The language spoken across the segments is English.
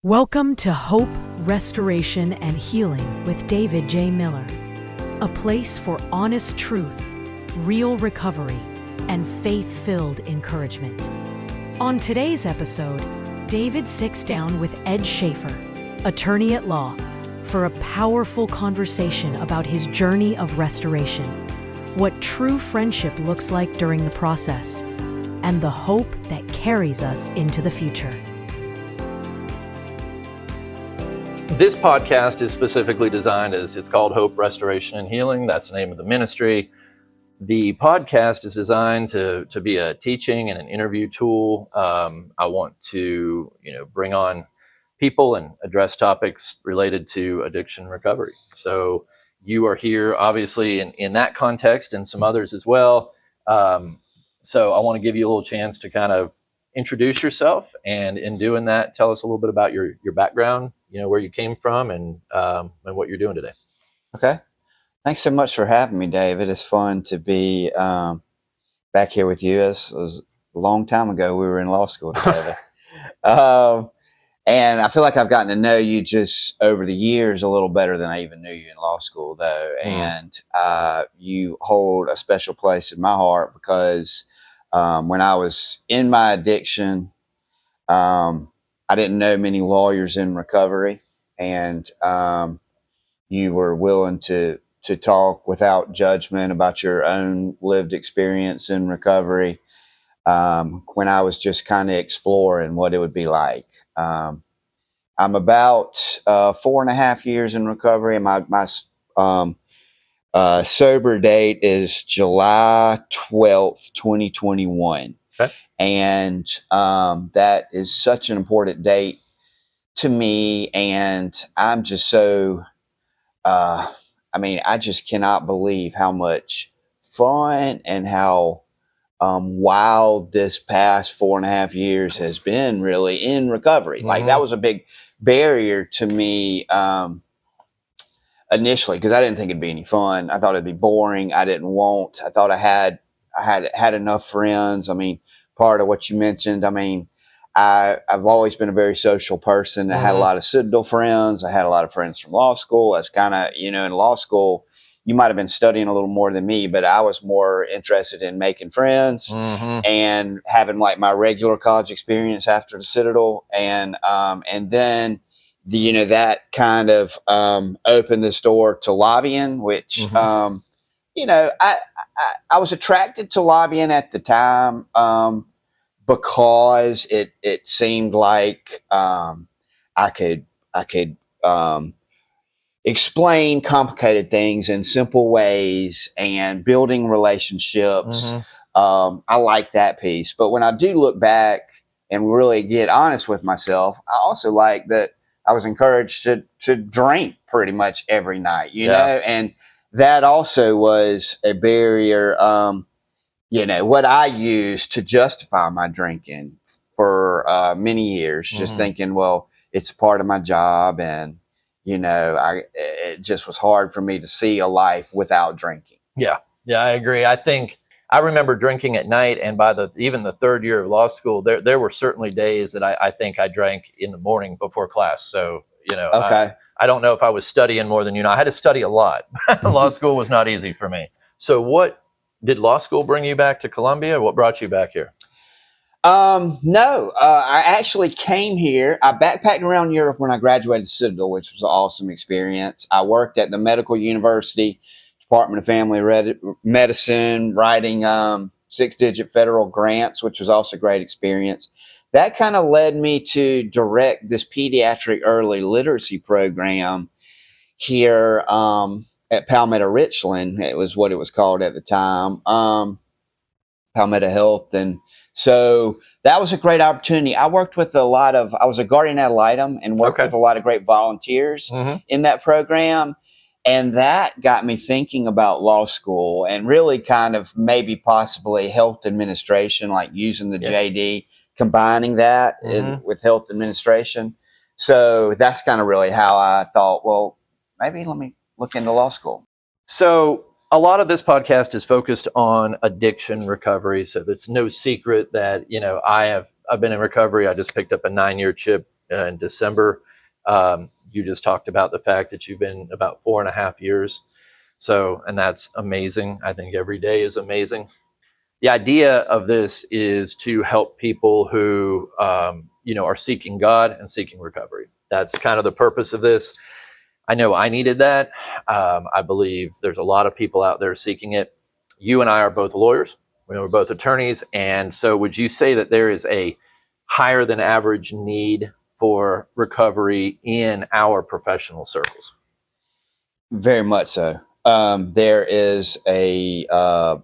Welcome to Hope, Restoration, and Healing with David J. Miller, a place for honest truth, real recovery, and faith-filled encouragement. On today's episode, David sits down with Ed Schafer, attorney at law, for a powerful conversation about his journey of restoration, what true friendship looks like during the process, and the hope that carries us into the future. This podcast is specifically designed it's called Hope, Restoration, and Healing. That's the name of the ministry. The podcast is designed to be a teaching and an interview tool. I want to, bring on people and address topics related to addiction recovery. So you are here, obviously, in that context and some others as well. So I want to give you a little chance to kind of introduce yourself, and in doing that, tell us a little bit about your background, where you came from, and what you're doing today. Okay. Thanks so much for having me, David. It's fun to be back here with you. It was a long time ago. We were in law school together. And I feel like I've gotten to know you just over the years a little better than I even knew you in law school, though. And you hold a special place in my heart because when I was in my addiction, I didn't know many lawyers in recovery, and you were willing to talk without judgment about your own lived experience in recovery when I was just kind of exploring what it would be like. I'm about 4.5 years in recovery, and my sober date is July 12th, 2021. Okay. And that is such an important date to me. And I'm just so, I just cannot believe how much fun and how wild this past 4.5 years has been really in recovery. Mm-hmm. Like, that was a big barrier to me initially, because I didn't think it'd be any fun. I thought it'd be boring. I thought I had enough friends. I mean, part of what you mentioned, I've always been a very social person. I had a lot of Citadel friends. I had a lot of friends from law school. That's kind of, in law school, you might have been studying a little more than me, but I was more interested in making friends and having like my regular college experience after the Citadel. And then that kind of opened this door to lobbying, which, I was attracted to lobbying at the time because it seemed like I could explain complicated things in simple ways and building relationships. I like that piece. But when I do look back and really get honest with myself, I also like that I was encouraged to drink pretty much every night, know, and that also was a barrier, what I used to justify my drinking for many years, just thinking, well, it's part of my job. And, it just was hard for me to see a life without drinking. Yeah, I agree. I remember drinking at night, and by even the third year of law school, there were certainly days that I think I drank in the morning before class. So, Okay. I don't know if I was studying more than I had to study a lot. Law school was not easy for me. So what did law school bring you back to Columbia? What brought you back here? No, I actually came here. I backpacked around Europe when I graduated Citadel, which was an awesome experience. I worked at the Medical University Department of Family Medicine, writing 6-digit federal grants, which was also a great experience. That kind of led me to direct this pediatric early literacy program here at Palmetto Richland. It was what it was called at the time, Palmetto Health. And so that was a great opportunity. I worked with I was a guardian ad litem and worked with a lot of great volunteers in that program. And that got me thinking about law school and really kind of maybe possibly health administration, like using the JD, combining that with health administration. So that's kind of really how I thought, well, maybe let me look into law school. So a lot of this podcast is focused on addiction recovery. So it's no secret that, I've been in recovery. I just picked up a 9-year chip in December. You just talked about the fact that you've been about 4.5 years. So, and that's amazing. I think every day is amazing. The idea of this is to help people who, are seeking God and seeking recovery. That's kind of the purpose of this. I know I needed that. I believe there's a lot of people out there seeking it. You and I are both lawyers. We're both attorneys. And so would you say that there is a higher than average need for recovery in our professional circles? Very much so. There is there are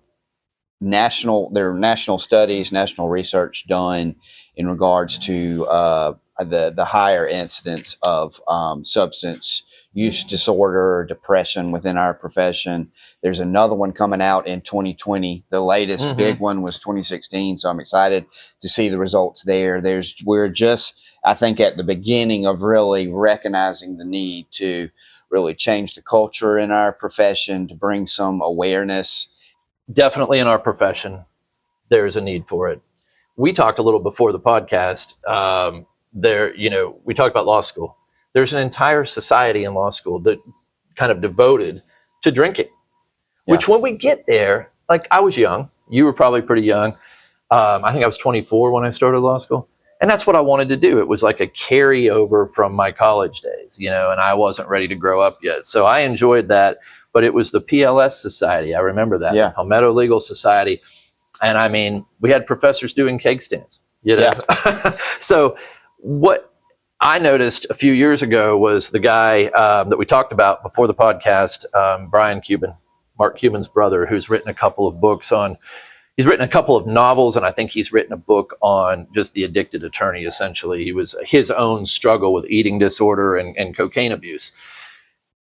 national studies, national research done in regards to the higher incidence of substance use disorder, depression within our profession. There's another one coming out in 2020. The latest big one was 2016. So I'm excited to see the results there. We're just, I think, at the beginning of really recognizing the need to really change the culture in our profession, to bring some awareness. Definitely in our profession, there is a need for it. We talked a little before the podcast. We talked about law school. There's an entire society in law school that kind of devoted to drinking, which when we get there, like I was young, you were probably pretty young. I think I was 24 when I started law school. And that's what I wanted to do. It was like a carryover from my college days, and I wasn't ready to grow up yet. So I enjoyed that. But it was the PLS Society. I remember that. Yeah. The Palmetto Legal Society. And I mean, we had professors doing keg stands, Yeah. So what I noticed a few years ago was the guy that we talked about before the podcast, Brian Cuban, Mark Cuban's brother, who's written a couple of books he's written a couple of novels, and I think he's written a book on just the addicted attorney, essentially. He was his own struggle with eating disorder and cocaine abuse.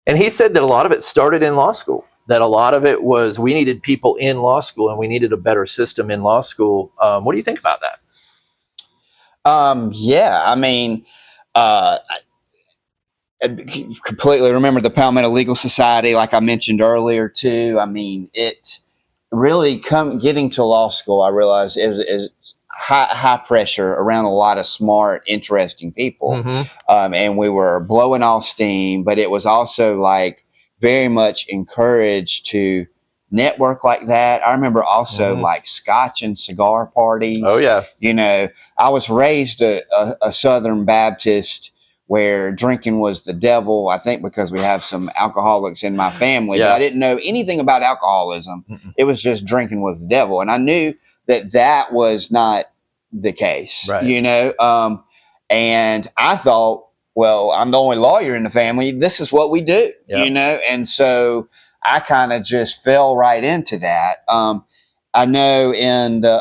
And he said that a lot of it started in law school, that a lot of it was we needed people in law school and we needed a better system in law school. What do you think about that? I mean, I completely remember the Palmetto Legal Society, like I mentioned earlier, too. I mean, it really getting to law school, I realized is high pressure around a lot of smart, interesting people. And we were blowing off steam, but it was also like very much encouraged to network like that. I remember also like scotch and cigar parties. Oh, yeah. I was raised a Southern Baptist where drinking was the devil, I think because we have some alcoholics in my family, but I didn't know anything about alcoholism. It was just drinking was the devil. And I knew that was not the case, right. And I thought, well, I'm the only lawyer in the family. This is what we do, and so I kind of just fell right into that. I know in the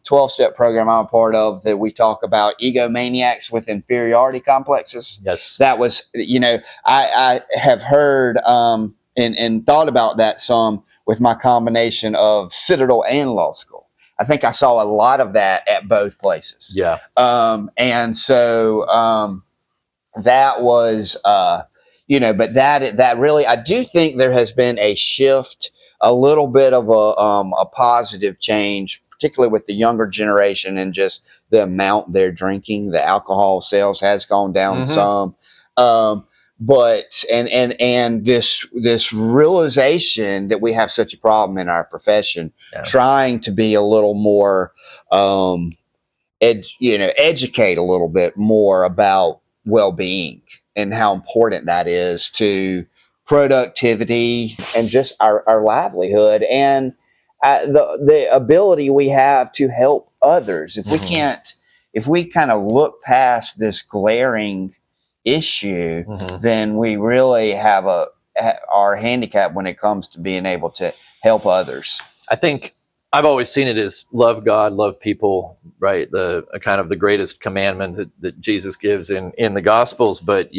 12-step program I'm a part of that we talk about egomaniacs with inferiority complexes. Yes. That was, I have heard and thought about that some with my combination of Citadel and law school. I think I saw a lot of that at both places. Yeah. And so that was, but that really, I do think there has been a shift, a little bit of a positive change, particularly with the younger generation and just the amount they're drinking. The alcohol sales has gone down some. But this realization that we have such a problem in our profession, trying to be a little more, educate a little bit more about well-being and how important that is to productivity and just our livelihood and the ability we have to help others. If we kind of look past this glaring issue, then we really have our handicap when it comes to being able to help others. I think I've always seen it as love God, love people, right? The kind of the greatest commandment that Jesus gives in the Gospels. But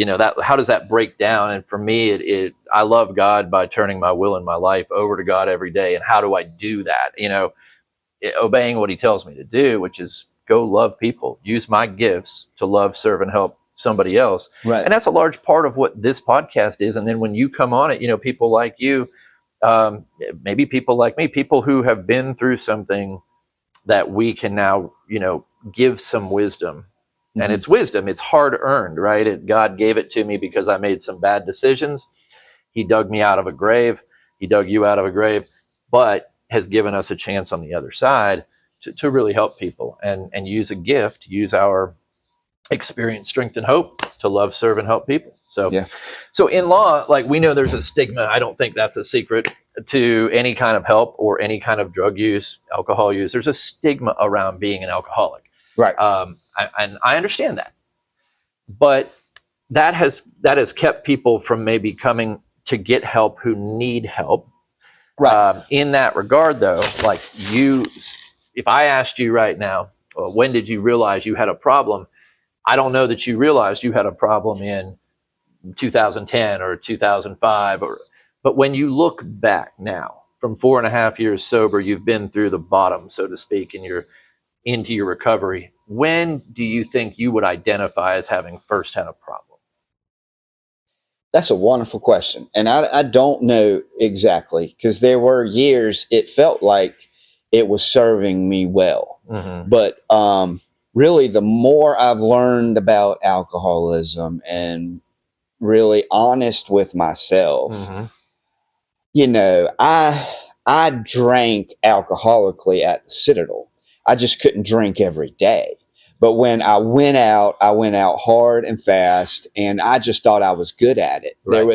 how does that break down? And for me, I love God by turning my will and my life over to God every day. And how do I do that? Obeying what He tells me to do, which is go love people, use my gifts to love, serve, and help somebody else. Right. And that's a large part of what this podcast is. And then when you come on it, people like you, maybe people like me, people who have been through something that we can now, give some wisdom And it's wisdom. It's hard earned, right? God gave it to me because I made some bad decisions. He dug me out of a grave. He dug you out of a grave, but has given us a chance on the other side to really help people and use a gift, use our experience, strength, and hope to love, serve, and help people. So, Yeah. So in law, like, we know there's a stigma. I don't think that's a secret to any kind of help or any kind of drug use, alcohol use. There's a stigma around being an alcoholic. Right. And I understand that, but that has kept people from maybe coming to get help who need help. Right. In that regard, though, like, if I asked you right now, when did you realize you had a problem? I don't know that you realized you had a problem in 2010 or 2005, but when you look back now, from 4.5 years sober, you've been through the bottom, so to speak, and you're into your recovery. When do you think you would identify as having first had a problem? That's a wonderful question. And I don't know exactly, because there were years it felt like it was serving me well. Mm-hmm. But really, the more I've learned about alcoholism and really honest with myself, Mm-hmm. you know, I drank alcoholically at the Citadel. I just couldn't drink every day. But when I went out hard and fast, and I just thought I was good at it. Right.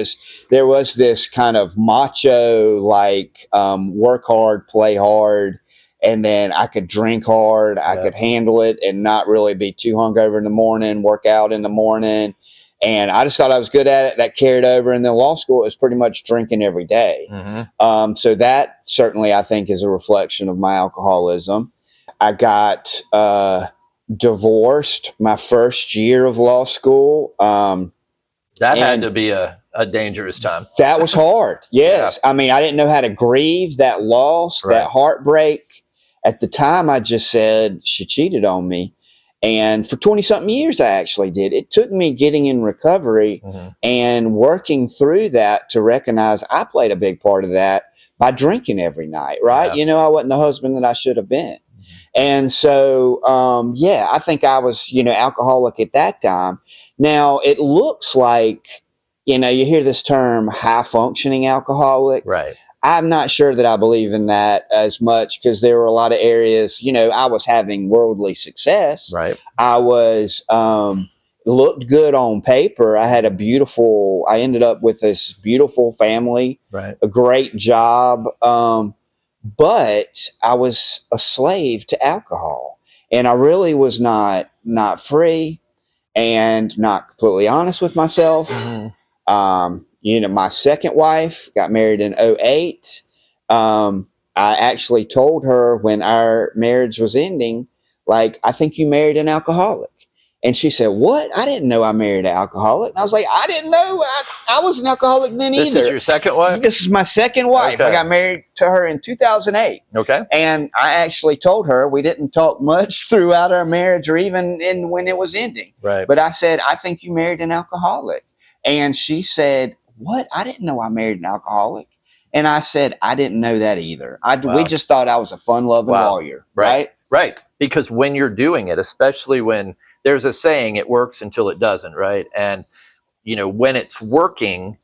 There was this kind of macho, like, work hard, play hard, and then I could drink hard. I could handle it and not really be too hungover in the morning, work out in the morning. And I just thought I was good at it. That carried over. And then law school, it was pretty much drinking every day. Mm-hmm. So that certainly, I think, is a reflection of my alcoholism. I got divorced my first year of law school. That had to be a dangerous time. That was hard. Yes. Yeah. I mean, I didn't know how to grieve that loss, that heartbreak. At the time, I just said she cheated on me. And for 20-something years, I actually did. It took me getting in recovery and working through that to recognize I played a big part of that by drinking every night, right? Yeah. You know, I wasn't the husband that I should have been. And so, I think I was, alcoholic at that time. Now, it looks like, you hear this term high-functioning alcoholic. Right. I'm not sure that I believe in that as much, because there were a lot of areas, I was having worldly success. Right. I was, looked good on paper. I ended up with this beautiful family, right, a great job. But I was a slave to alcohol, and I really was not free and not completely honest with myself. My second wife got married in 2008. I actually told her when our marriage was ending, like, I think you married an alcoholic. And she said, "What? I didn't know I married an alcoholic." And I was like, "I didn't know I was an alcoholic then either." This is your second wife? This is my second wife. Okay. I got married to her in 2008. Okay. And I actually told her, we didn't talk much throughout our marriage or even when it was ending. Right. But I said, "I think you married an alcoholic." And she said, "What? I didn't know I married an alcoholic." And I said, "I didn't know that either. We just thought I was a fun-loving lawyer." Right? Right. Because when you're doing it, especially when there's a saying, it works until it doesn't, right? And, when it's working,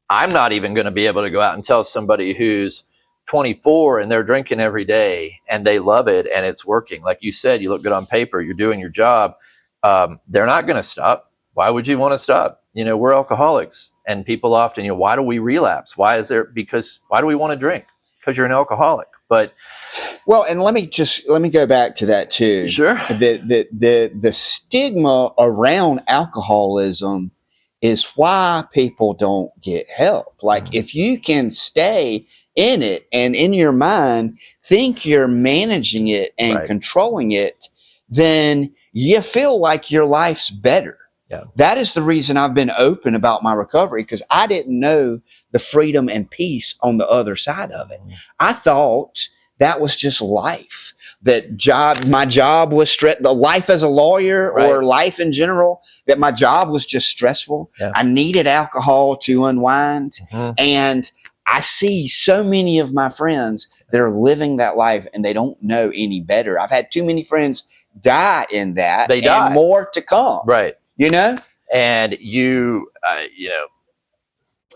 I'm not even going to be able to go out and tell somebody who's 24 and they're drinking every day and they love it and it's working. Like you said, you look good on paper, you're doing your job. They're not going to stop. Why would you want to stop? We're alcoholics, and people often, why do we relapse? Why do we want to drink? Because you're an alcoholic. But and let me go back to that too. Sure. The stigma around alcoholism is why people don't get help. Like, if you can stay in it and in your mind think you're managing it and controlling it, then you feel like your life's better. Yeah. That is the reason I've been open about my recovery, because I didn't know the freedom and peace on the other side of it. I thought that was just life. My job was the life as a lawyer or life in general, that my job was just stressful. Yeah. I needed alcohol to unwind. And I see so many of my friends that are living that life and they don't know any better. I've had too many friends die in that. They die. And more to come. Right. You know? And you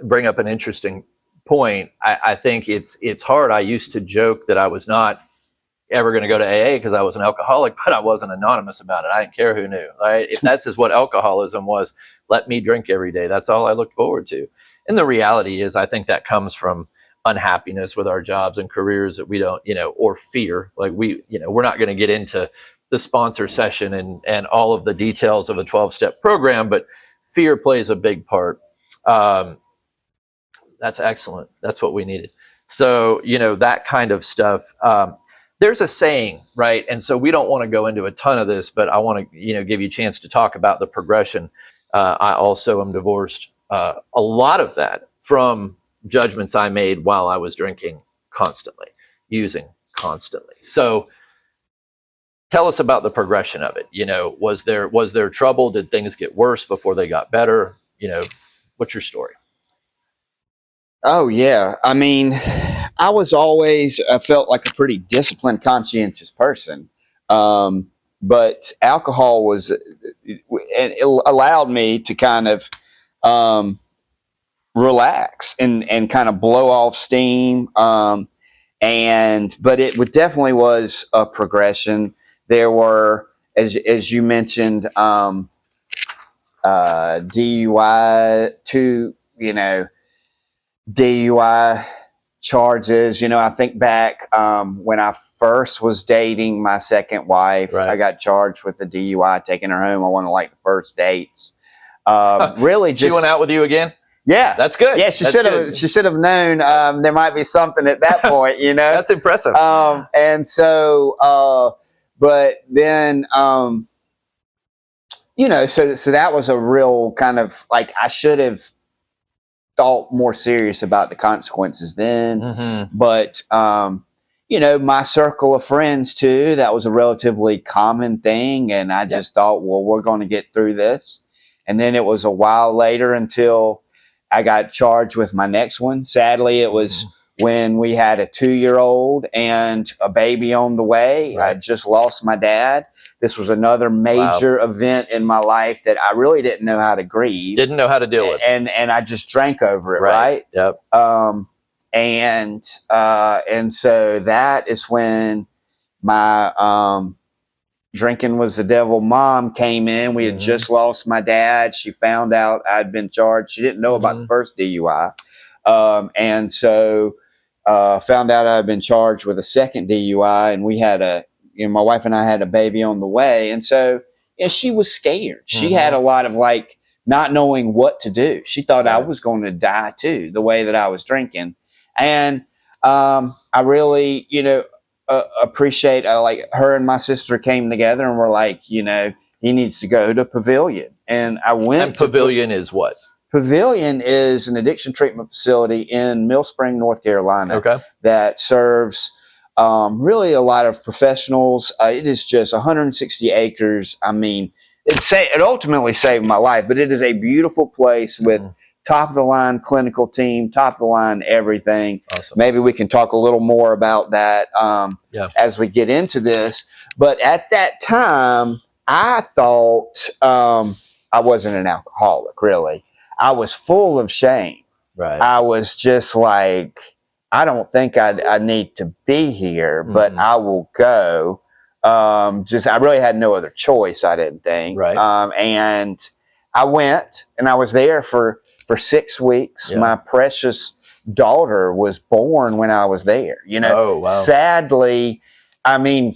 bring up an interesting point. I think it's hard. I used to joke that I was not ever going to go to AA because I was an alcoholic, but I wasn't anonymous about it. I didn't care who knew. Right? If that's just what alcoholism was, let me drink every day. That's all I looked forward to. And the reality is, I think that comes from unhappiness with our jobs and careers that we don't, or fear. Like we're not going to get into the sponsor session and all of the details of a 12-step program, but fear plays a big part. That's excellent. That's what we needed. So, that kind of stuff. There's a saying, right? And so we don't want to go into a ton of this, but I want to, give you a chance to talk about the progression. I also am divorced. A lot of that from judgments I made while I was drinking constantly, using constantly. So tell us about the progression of it. Was there trouble? Did things get worse before they got better? What's your story? Oh, yeah. I mean, I was always felt like a pretty disciplined, conscientious person. But alcohol and it allowed me to kind of relax and kind of blow off steam. But it definitely was a progression. There were, as you mentioned, DUI, DUI charges. I think back when I first was dating my second wife, Right. I got charged with a DUI, taking her home on one of the first dates. Really, just She went out with you again? Yeah, That's good. Yeah, she should have. She should have known there might be something at that point. That's impressive. And so, but then, so that was a real kind of I should have thought more serious about the consequences then. Mm-hmm. But, my circle of friends too, that was a relatively common thing. And I just thought, well, we're going to get through this. And then it was a while later until I got charged with my next one. Sadly, it was when we had a 2-year-old and a baby on the way. Right. I just lost my dad. This was another major event in my life that I really didn't know how to grieve. Didn't know how to deal with. And I just drank over it, right? Yep. And so that is when my drinking was the devil mom came in. We had just lost my dad. She found out I'd been charged. She didn't know about the first DUI. And so found out I'd been charged with a second DUI, and we had my wife and I had a baby on the way. And so she was scared. She had a lot of not knowing what to do. She thought I was going to die too, the way that I was drinking. And I really, appreciate her and my sister came together and were like, he needs to go to Pavilion. And I went. And Pavilion is what? Pavilion is an addiction treatment facility in Mill Spring, North Carolina, that serves really a lot of professionals. It is just 160 acres. I mean, it ultimately saved my life, but it is a beautiful place with top of the line clinical team, top of the line everything. Awesome. Maybe we can talk a little more about that as we get into this. But at that time, I thought I wasn't an alcoholic, really. I was full of shame. Right. I was just like, I don't think I need to be here, but I will go. I really had no other choice, I didn't think. Right. And I went, and I was there for 6 weeks. Yeah. My precious daughter was born when I was there. Oh, wow. Sadly, I mean,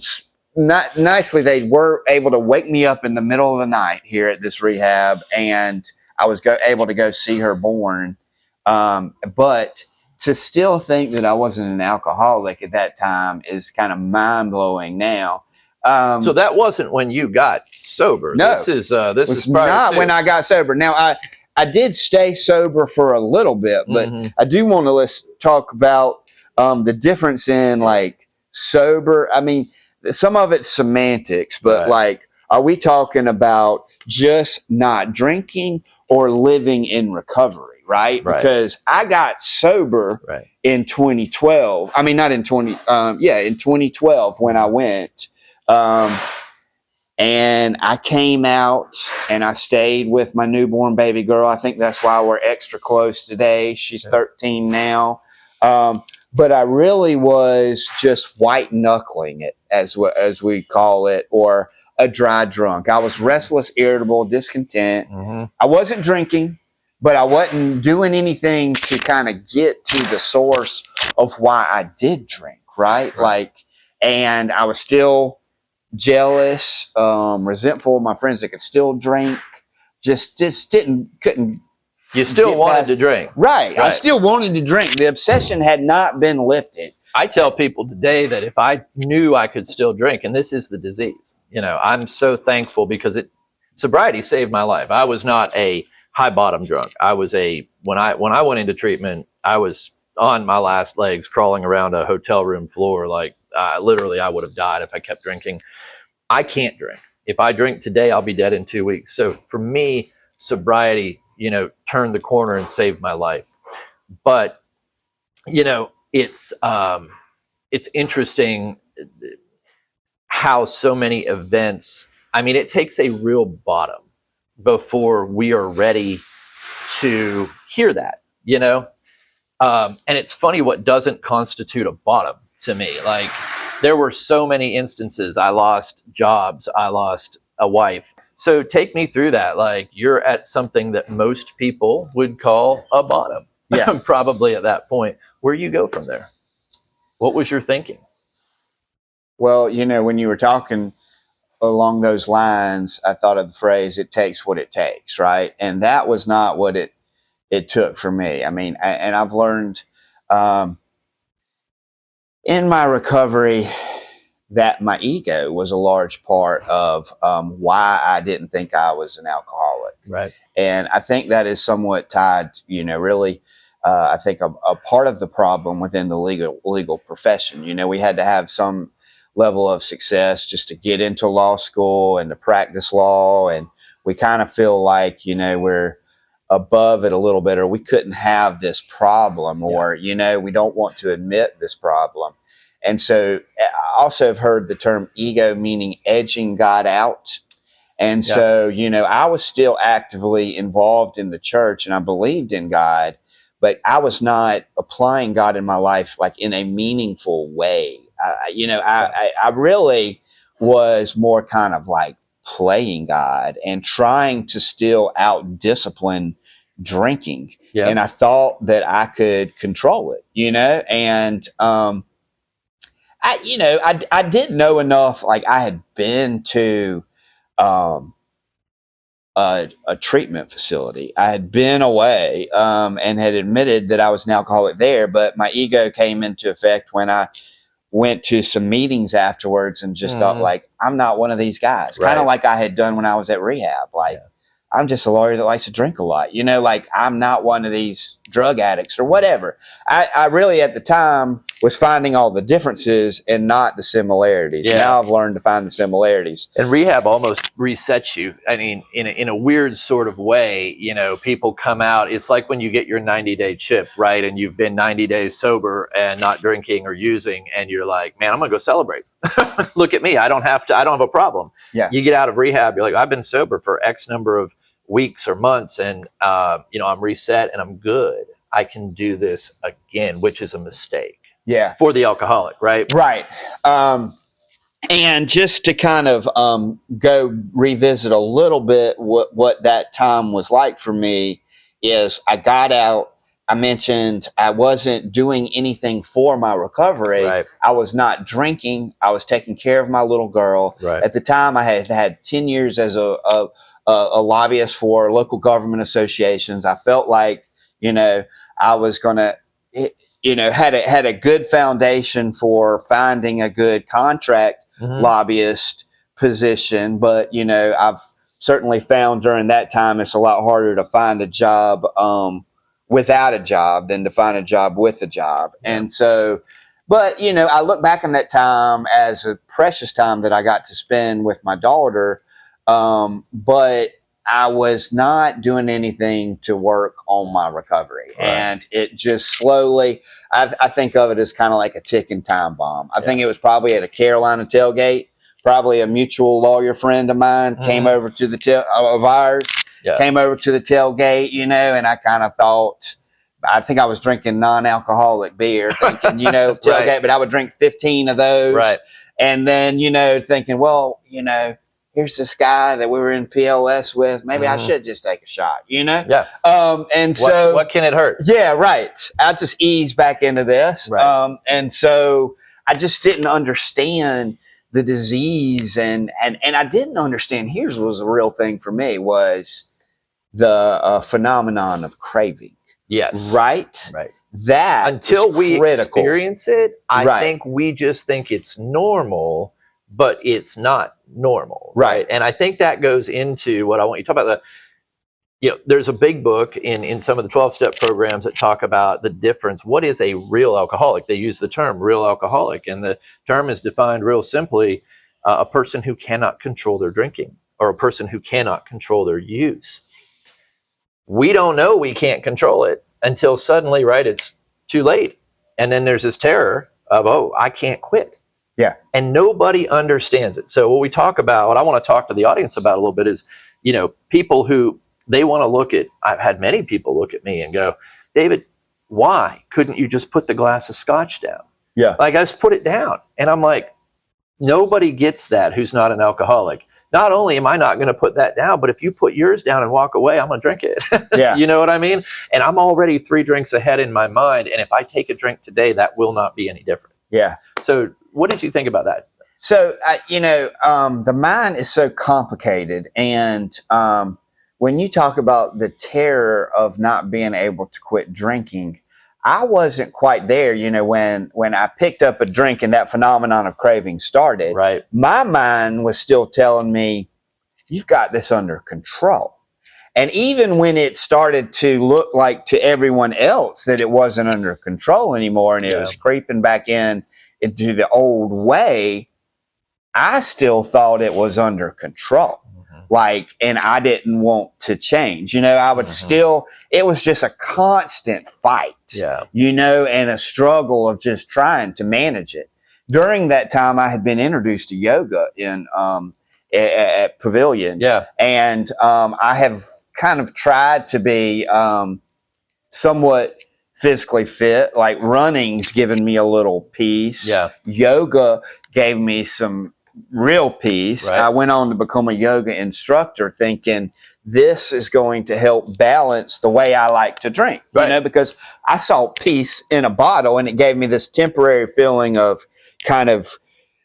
not nicely, they were able to wake me up in the middle of the night here at this rehab, and I was able to go see her born. But to still think that I wasn't an alcoholic at that time is kind of mind-blowing now. So that wasn't when you got sober. No, this is prior not to. when I got sober. Now, I did stay sober for a little bit, but I do want to talk about the difference in sober. I mean, some of it's semantics, but are we talking about just not drinking or living in recovery, right? Because I got sober in 2012. I mean, not in in 2012 when I went. And I came out and I stayed with my newborn baby girl. I think that's why we're extra close today. She's 13 now. But I really was just white knuckling it, as we call it, or a dry drunk. I was restless, irritable, discontent. Mm-hmm. I wasn't drinking, but I wasn't doing anything to kind of get to the source of why I did drink, right? And I was still jealous, resentful of my friends that could still drink. Just couldn't. You still wanted to drink. Right. I still wanted to drink. The obsession had not been lifted. I tell people today that if I knew I could still drink, and this is the disease, I'm so thankful because sobriety saved my life. I was not a high bottom drunk. I was when I went into treatment, I was on my last legs, crawling around a hotel room floor. Literally, I would have died if I kept drinking. I can't drink. If I drink today, I'll be dead in 2 weeks. So for me, sobriety, turned the corner and saved my life. But, it's interesting how so many events, it takes a real bottom before we are ready to hear that, and it's funny what doesn't constitute a bottom to me. Like, there were so many instances. I lost jobs. I lost a wife. So take me through that. Like, you're at something that most people would call a bottom. Yeah. Probably at that point. Where do you go from there? What was your thinking? Well, when you were talking along those lines, I thought of the phrase, it takes what it takes, right? And that was not what it took for me. And I've learned in my recovery that my ego was a large part of why I didn't think I was an alcoholic. Right. And I think that is somewhat tied, really, I think a part of the problem within the legal profession. We had to have some level of success just to get into law school and to practice law. And we kind of feel like, we're above it a little bit, or we couldn't have this problem, or, we don't want to admit this problem. And so I also have heard the term ego, meaning edging God out. And so, I was still actively involved in the church and I believed in God, but I was not applying God in my life like in a meaningful way. I really was more kind of like playing God and trying to still out discipline drinking. Yeah. And I thought that I could control it, and I didn't know enough. Like, I had been to a treatment facility. I had been away and had admitted that I was an alcoholic there, but my ego came into effect when I went to some meetings afterwards and just thought, like, I'm not one of these guys. Right. Kind of like I had done when I was at rehab. Like, I'm just a lawyer that likes to drink a lot. Like, I'm not one of these drug addicts or whatever. I really, at the time, was finding all the differences and not the similarities. Yeah. Now I've learned to find the similarities. And rehab almost resets you. In a weird sort of way, people come out. It's like when you get your 90-day chip, right? And you've been 90 days sober and not drinking or using, and you're like, man, I'm going to go celebrate. Look at me. I don't have a problem. Yeah. You get out of rehab. You're like, I've been sober for X number of weeks or months, and I'm reset and I'm good. I can do this again, which is a mistake. Yeah. For the alcoholic, right? Right. And just to kind of go revisit a little bit what that time was like for me is I got out. I mentioned I wasn't doing anything for my recovery. Right. I was not drinking. I was taking care of my little girl. Right. At the time, I had 10 years as a lobbyist for local government associations. I felt like, I was going to, had a good foundation for finding a good contract lobbyist position. But, I've certainly found during that time it's a lot harder to find a job without a job than to find a job with a job. Yeah. And so, but, I look back on that time as a precious time that I got to spend with my daughter. But I was not doing anything to work on my recovery. Right. And it just slowly, I think of it as kind of like a ticking time bomb. I think it was probably at a Carolina tailgate, probably a mutual lawyer friend of mine, came over to the of ours, came over to the tailgate, you know, and I kind of thought, I think I was drinking non-alcoholic beer, thinking, you know, tailgate, but I would drink 15 of those. Right. And then, you know, thinking, well, you know, here's this guy that we were in PLS with. Maybe I should just take a shot, you know? Yeah. And so what can it hurt? Yeah, right. I just eased back into this. Right. And so I just didn't understand the disease and I didn't understand, here's what was the real thing for me was the phenomenon of craving. Yes. Right? Right. That until we critical. experience it, I think we just think it's normal, but it's not normal. Right. And I think that goes into what I want you to talk about. You know, there's a big book in some of the 12-step programs that talk about the difference. What is a real alcoholic? They use the term real alcoholic, and the term is defined real simply, a person who cannot control their drinking or a person who cannot control their use. We don't know we can't control it until suddenly, right, it's too late. And then there's this terror of, oh, I can't quit. Yeah. And nobody understands it. So what we talk about, what I want to talk to the audience about a little bit is, you know, people who they want to look at, I've had many people look at me and go, David, why couldn't you just put the glass of scotch down? Yeah. Like, I just put it down. And I'm like, nobody gets that who's not an alcoholic. Not only am I not going to put that down, but if you put yours down and walk away, I'm going to drink it. Yeah. You know what I mean? And I'm already 3 drinks ahead in my mind. And if I take a drink today, that will not be any different. Yeah. So what did you think about that? So, you know, the mind is so complicated. And when you talk about the terror of not being able to quit drinking, I wasn't quite there, you know, when I picked up a drink and that phenomenon of craving started. Right. My mind was still telling me, you've got this under control. And even when it started to look like to everyone else that it wasn't under control anymore and it was creeping back into the old way, I still thought it was under control. Like, and I didn't want to change, you know, I would still, it was just a constant fight, you know, and a struggle of just trying to manage it. During that time, I had been introduced to yoga at Pavilion. Yeah. And I have kind of tried to be somewhat physically fit, like running's given me a little peace. Yeah. Yoga gave me some real peace. Right. I went on to become a yoga instructor thinking this is going to help balance the way I like to drink, you know, because I saw peace in a bottle and it gave me this temporary feeling of kind of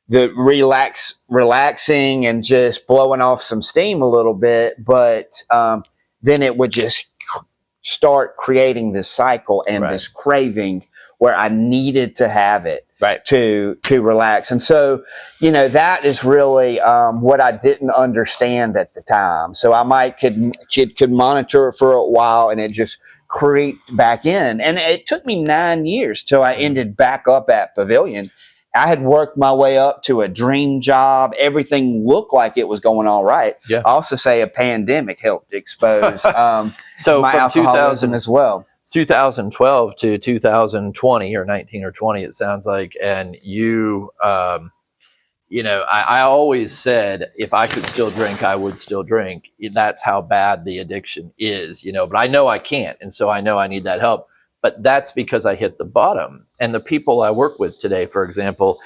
the relaxing and just blowing off some steam a little bit. But then it would just start creating this cycle and this craving where I needed to have it to relax. And so, you know, that is really what I didn't understand at the time. So I could monitor it for a while and it just creeped back in. And it took me 9 years till I ended back up at Pavilion. I had worked my way up to a dream job. Everything looked like it was going all right. Yeah. I also say a pandemic helped expose so my from alcoholism as well. 2012 to 2020 or 19 or 20, it sounds like. And you, you know, I always said if I could still drink, I would still drink. That's how bad the addiction is, you know, but I know I can't. And so I know I need that help. But that's because I hit the bottom. And the people I work with today, for example,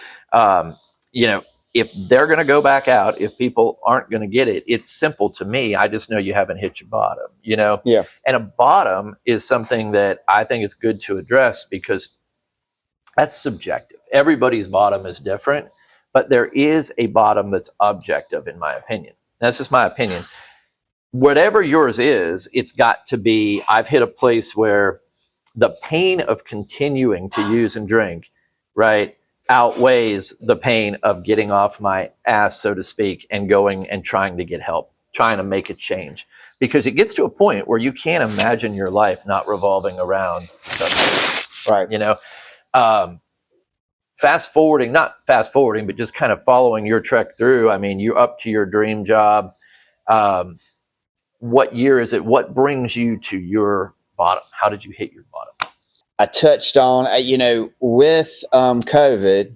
you know, if they're going to go back out, if people aren't going to get it, it's simple to me. I just know you haven't hit your bottom, you know? Yeah. And a bottom is something that I think is good to address because that's subjective. Everybody's bottom is different, but there is a bottom that's objective, in my opinion. That's just my opinion. Whatever yours is, it's got to be, I've hit a place where the pain of continuing to use and drink, right, outweighs the pain of getting off my ass, so to speak, and going and trying to get help, trying to make a change. Because it gets to a point where you can't imagine your life not revolving around substance. Right. You know, not fast forwarding, but just kind of following your trek through. I mean, you're up to your dream job. What year is it? What brings you to your bottom? How did you hit your bottom? I touched on, you know, with COVID,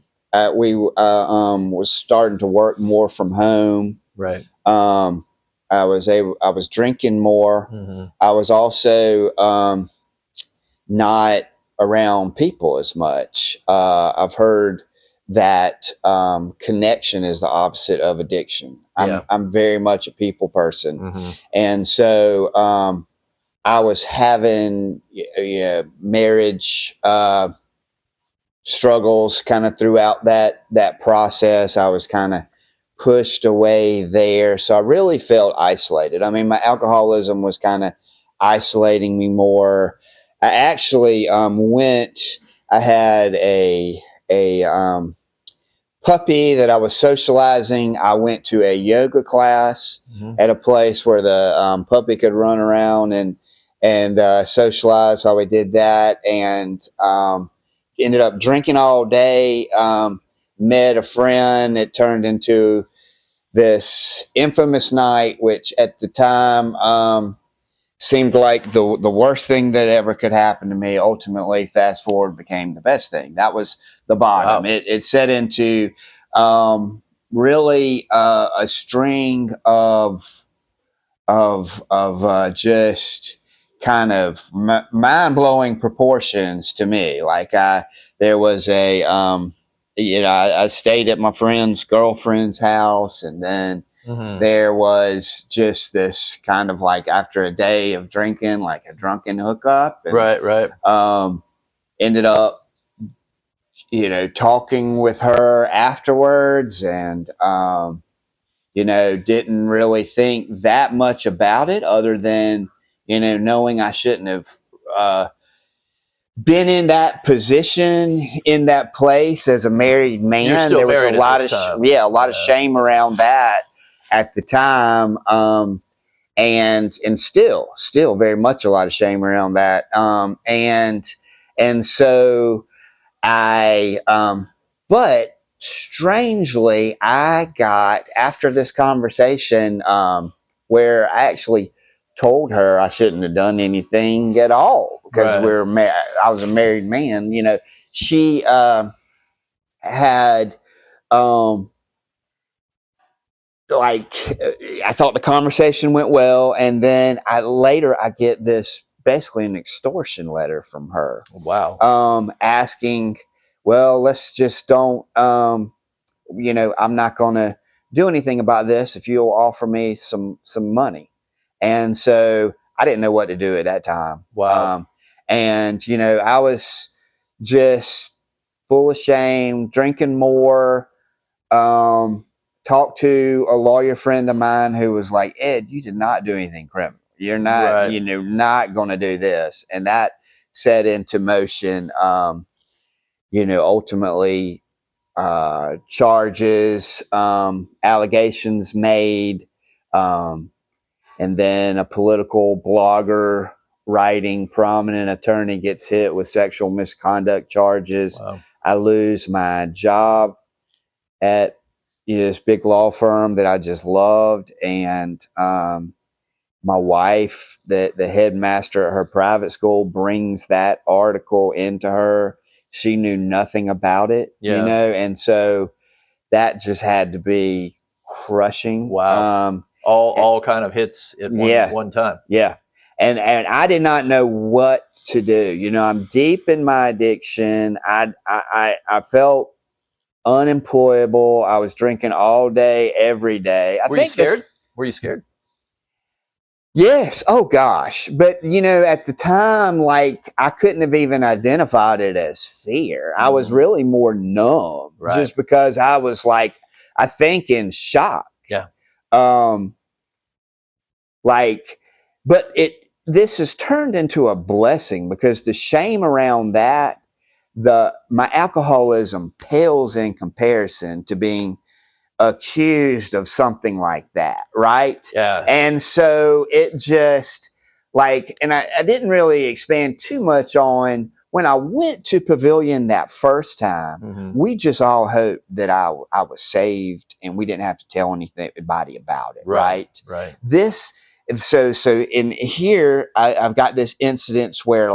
we was starting to work more from home. Right. I was drinking more. Mm-hmm. I was also not around people as much. I've heard that connection is the opposite of addiction. Yeah. I'm very much a people person, Mm-hmm. and so I was having marriage struggles kind of throughout that process. I was kind of pushed away there, so I really felt isolated. I mean, my alcoholism was kind of isolating me more. I actually went. I had a puppy that I was socializing. I went to a yoga class Mm-hmm. at a place where the puppy could run around and socialize while we did that, and ended up drinking all day. Met a friend. It turned into this infamous night, which at the time seemed like the worst thing that ever could happen to me. Ultimately, fast forward, became the best thing. That was the bottom. Wow. It set into really a string of just kind of mind blowing proportions to me. Like there was a I stayed at my friend's girlfriend's house, and then Mm-hmm. there was just this kind of like after a day of drinking, like a drunken hookup. And, Right. ended up, talking with her afterwards, and, didn't really think that much about it other than, knowing I shouldn't have, been in that position, in that place as a married man. You're still There was married a lot at this time. a lot of shame around that at the time. And still very much a lot of shame around that. And so but strangely, I got, after this conversation, where I actually told her I shouldn't have done anything at all because Right. I was a married man. She had like I thought the conversation went well, and then I get this basically an extortion letter from her, Wow. asking, well, let's just don't, I'm not going to do anything about this if you'll offer me some money. And so I didn't know what to do at that time. Wow. And I was just full of shame, drinking more. Talked to a lawyer friend of mine who was like, Ed, you did not do anything criminal. You're not, Right. not going to do this. And that set into motion, ultimately, charges, allegations made, and then a political blogger writing prominent attorney gets hit with sexual misconduct charges. Wow. I lose my job at this big law firm that I just loved, and my wife, the headmaster at her private school, brings that article into her. She knew nothing about it, Yeah. and so that just had to be crushing. Wow. All kind of hits at one time. Yeah. And I did not know what to do. I'm deep in my addiction. I felt unemployable. I was drinking all day, every day. Were you scared? Were you scared? Yes. Oh gosh. But at the time, like I couldn't have even identified it as fear. I was really more numb, just because I was like, I think in shock. Yeah. But this has turned into a blessing because the shame around that, my alcoholism pales in comparison to being accused of something like that, right? Yeah. And so it just and I didn't really expand too much on when I went to Pavilion that first time. Mm-hmm. We just all hoped that I was saved and we didn't have to tell anybody about it, right? Right. So in here, I've got this incidents where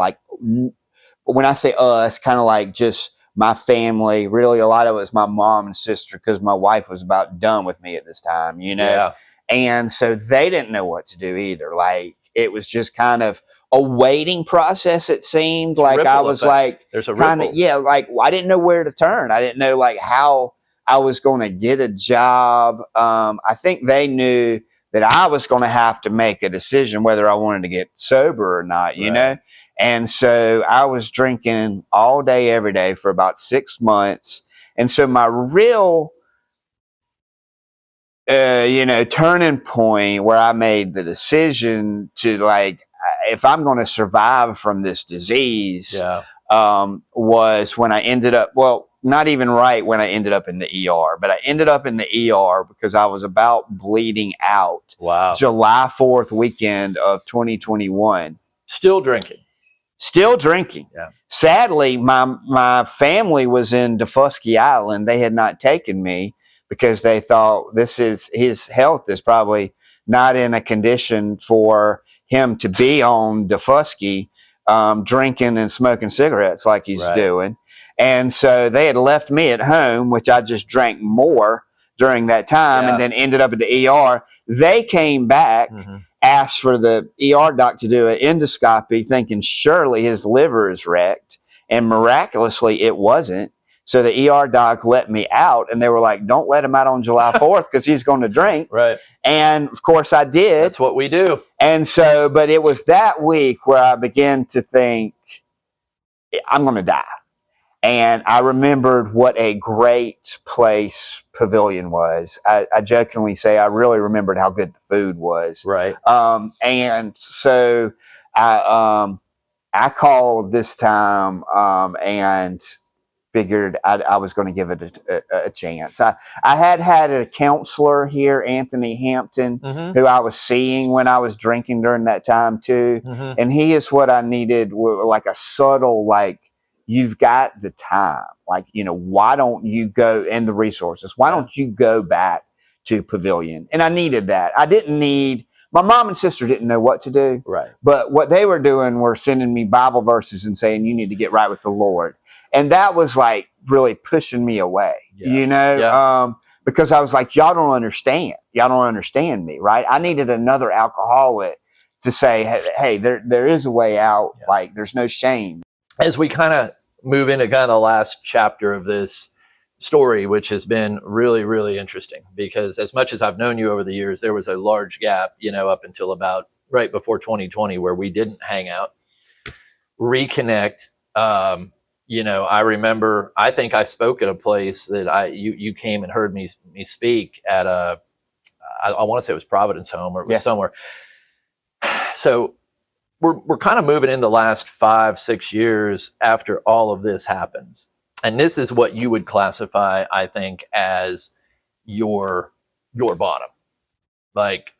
when I say us, kind of like just my family, really a lot of it was my mom and sister, because my wife was about done with me at this time, you know? Yeah. And so they didn't know what to do either. Like, it was just kind of a waiting process, it seemed. It's like I ripple was effect. like, There's a kind of, ripple. yeah, like I didn't know where to turn. I didn't know like how I was going to get a job. I think they knew that I was going to have to make a decision whether I wanted to get sober or not, you know? And so I was drinking all day, every day for about 6 months. And so my real, turning point where I made the decision to, like, if I'm going to survive from this disease, Yeah. was when I ended up, well, not even right when I ended up in the ER, but I ended up in the ER because I was about bleeding out. Wow. July 4th weekend of 2021. Still drinking. Still drinking. Yeah. Sadly, my family was in Defusky Island. They had not taken me because they thought his health is probably not in a condition for him to be on Defusky, drinking and smoking cigarettes like he's doing. And so they had left me at home, which I just drank more during that time, and then ended up at the ER. They came back, asked for the ER doc to do an endoscopy, thinking surely his liver is wrecked, and miraculously it wasn't. So the ER doc let me out, and they were like, don't let him out on July 4th because he's going to drink. Right. And of course I did. That's what we do. And so, but it was that week where I began to think, I'm going to die. And I remembered what a great place Pavilion was. I jokingly say I really remembered how good the food was. Right. And so I called this time and figured I was going to give it a chance. I had a counselor here, Anthony Hampton, who I was seeing when I was drinking during that time too. And he is what I needed, like a subtle, like, you've got the time. Like, why don't you go, and the resources, why don't you go back to Pavilion? And I needed that. My mom and sister didn't know what to do. Right. But what they were doing were sending me Bible verses and saying, you need to get right with the Lord. And that was like really pushing me away, because I was like, y'all don't understand. Y'all don't understand me, right? I needed another alcoholic to say, hey, there is a way out. Yeah. Like, there's no shame. As we kind of move into kind of the last chapter of this story, which has been really, really interesting, because as much as I've known you over the years, there was a large gap, up until about right before 2020 where we didn't hang out, reconnect. I remember, I think I spoke at a place that you came and heard me speak at I want to say it was Providence Home, or it was somewhere. So we're kind of moving in the last 5-6 years after all of this happens. And this is what you would classify, I think, as your bottom. Like,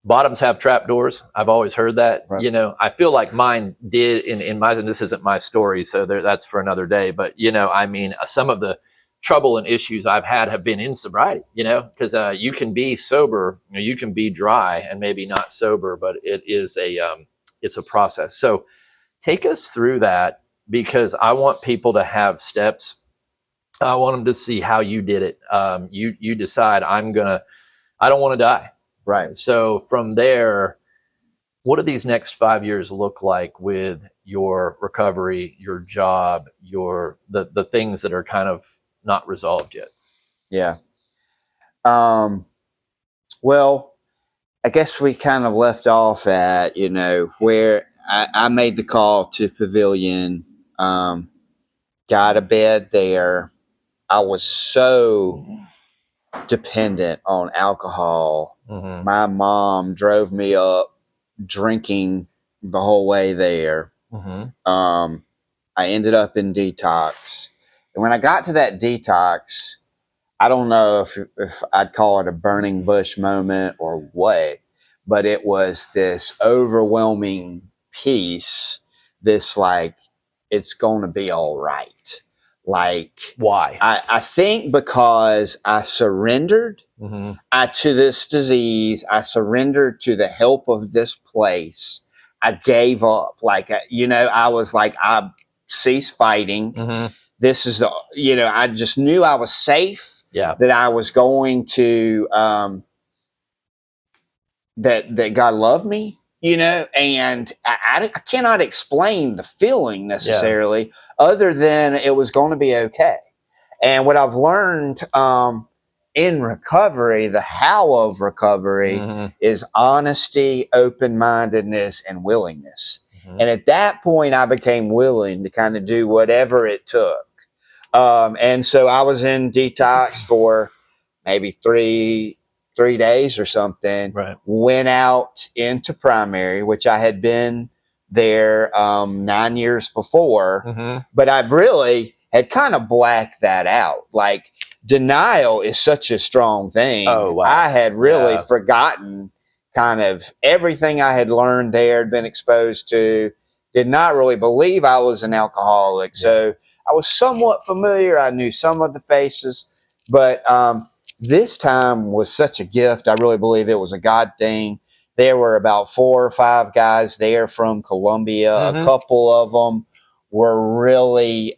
bottoms have trapdoors. I've always heard that. Right. I feel like mine did in my, and this isn't my story, so that's for another day. But, some of the trouble and issues I've had have been in sobriety, because you can be sober, you can be dry and maybe not sober, but it is it's a process. So take us through that, because I want people to have steps. I want them to see how you did it. You decide, I don't want to die. Right. So from there, what do these next 5 years look like with your recovery, your job, the things that are kind of not resolved yet? Yeah. Well, I guess we kind of left off at, where I made the call to Pavilion, got a bed there. I was so dependent on alcohol. My mom drove me up drinking the whole way there. I ended up in detox. And when I got to that detox, I don't know if I'd call it a burning bush moment or what, but it was this overwhelming peace, this like, it's going to be all right. Like, why? I think because I surrendered to this disease. I surrendered to the help of this place. I gave up. Like, I was like, cease fighting. Mm-hmm. This is the, I just knew I was safe. Yeah. That I was going to, that God loved me, and I cannot explain the feeling necessarily, other than it was going to be okay. And what I've learned in recovery, the how of recovery, Mm-hmm. is honesty, open-mindedness, and willingness. Mm-hmm. And at that point, I became willing to kind of do whatever it took. And so I was in detox for maybe three days or something. Right. Went out into primary, which I had been there 9 years before, Mm-hmm. but I really had kind of blacked that out. Like, denial is such a strong thing. Oh, wow. I had really Yeah. forgotten kind of everything I had learned there, had been exposed to, did not really believe I was an alcoholic. Yeah. So I was somewhat familiar. I knew some of the faces, but this time was such a gift. I really believe it was a God thing. There were about 4 or 5 guys there from Colombia. Mm-hmm. A couple of them were really,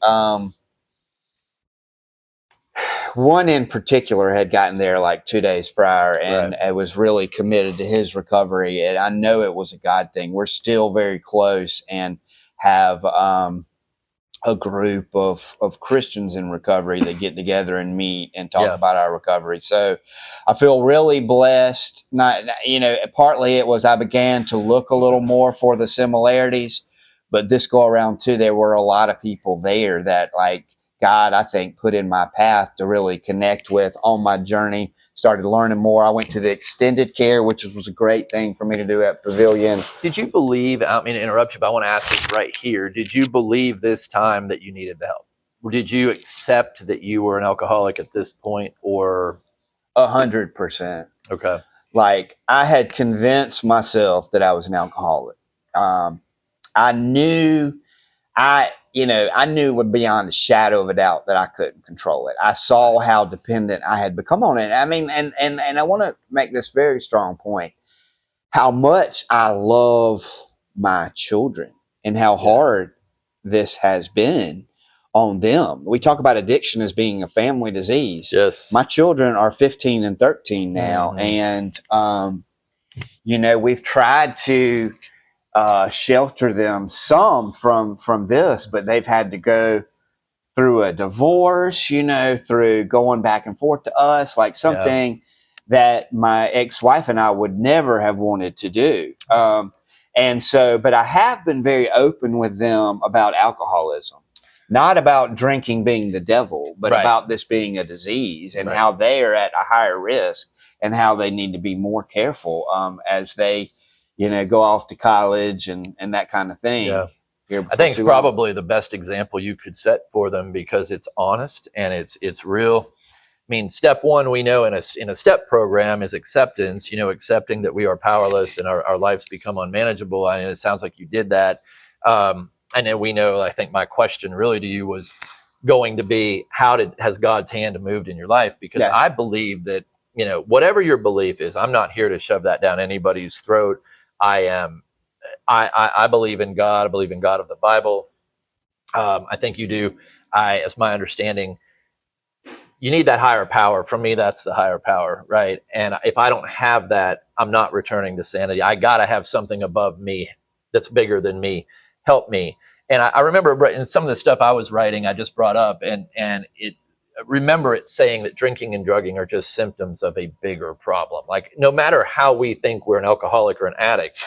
one in particular had gotten there like 2 days prior, and Right. was really committed to his recovery. And I know it was a God thing. We're still very close and have a group of Christians in recovery that get together and meet and talk about our recovery. So I feel really blessed. Not, partly it was I began to look a little more for the similarities, but this go around too, there were a lot of people there that, like, God, I think, put in my path to really connect with on my journey. Started learning more. I went to the extended care, which was a great thing for me to do at Pavilion. Did you believe, I mean to interrupt you, but I want to ask this right here. Did you believe this time that you needed the help? Or did you accept that you were an alcoholic at this point, or? 100%. Okay. Like, I had convinced myself that I was an alcoholic. I knew beyond a shadow of a doubt that I couldn't control it. I saw how dependent I had become on it. I mean, and I want to make this very strong point, how much I love my children and how hard this has been on them. We talk about addiction as being a family disease. Yes. My children are 15 and 13 now. Mm-hmm. And, we've tried to shelter them some from this, but they've had to go through a divorce, through going back and forth to us, like something that my ex-wife and I would never have wanted to do. But I have been very open with them about alcoholism, not about drinking being the devil, but about this being a disease, and how they are at a higher risk, and how they need to be more careful as they go off to college and that kind of thing. Yeah. I think it's probably the best example you could set for them, because it's honest and it's real. I mean, step one, we know in a step program is acceptance, accepting that we are powerless and our lives become unmanageable. And it sounds like you did that. And then we know, I think my question really to you was going to be, has God's hand moved in your life? Because I believe that, whatever your belief is, I'm not here to shove that down anybody's throat. I believe in God. I believe in God of the Bible. I think you do. As my understanding, you need that higher power. For me, that's the higher power, right? And if I don't have that, I'm not returning to sanity. I got to have something above me that's bigger than me. Help me. And I remember in some of the stuff I was writing, I just brought up, and remember it saying that drinking and drugging are just symptoms of a bigger problem. Like, no matter how we think we're an alcoholic or an addict,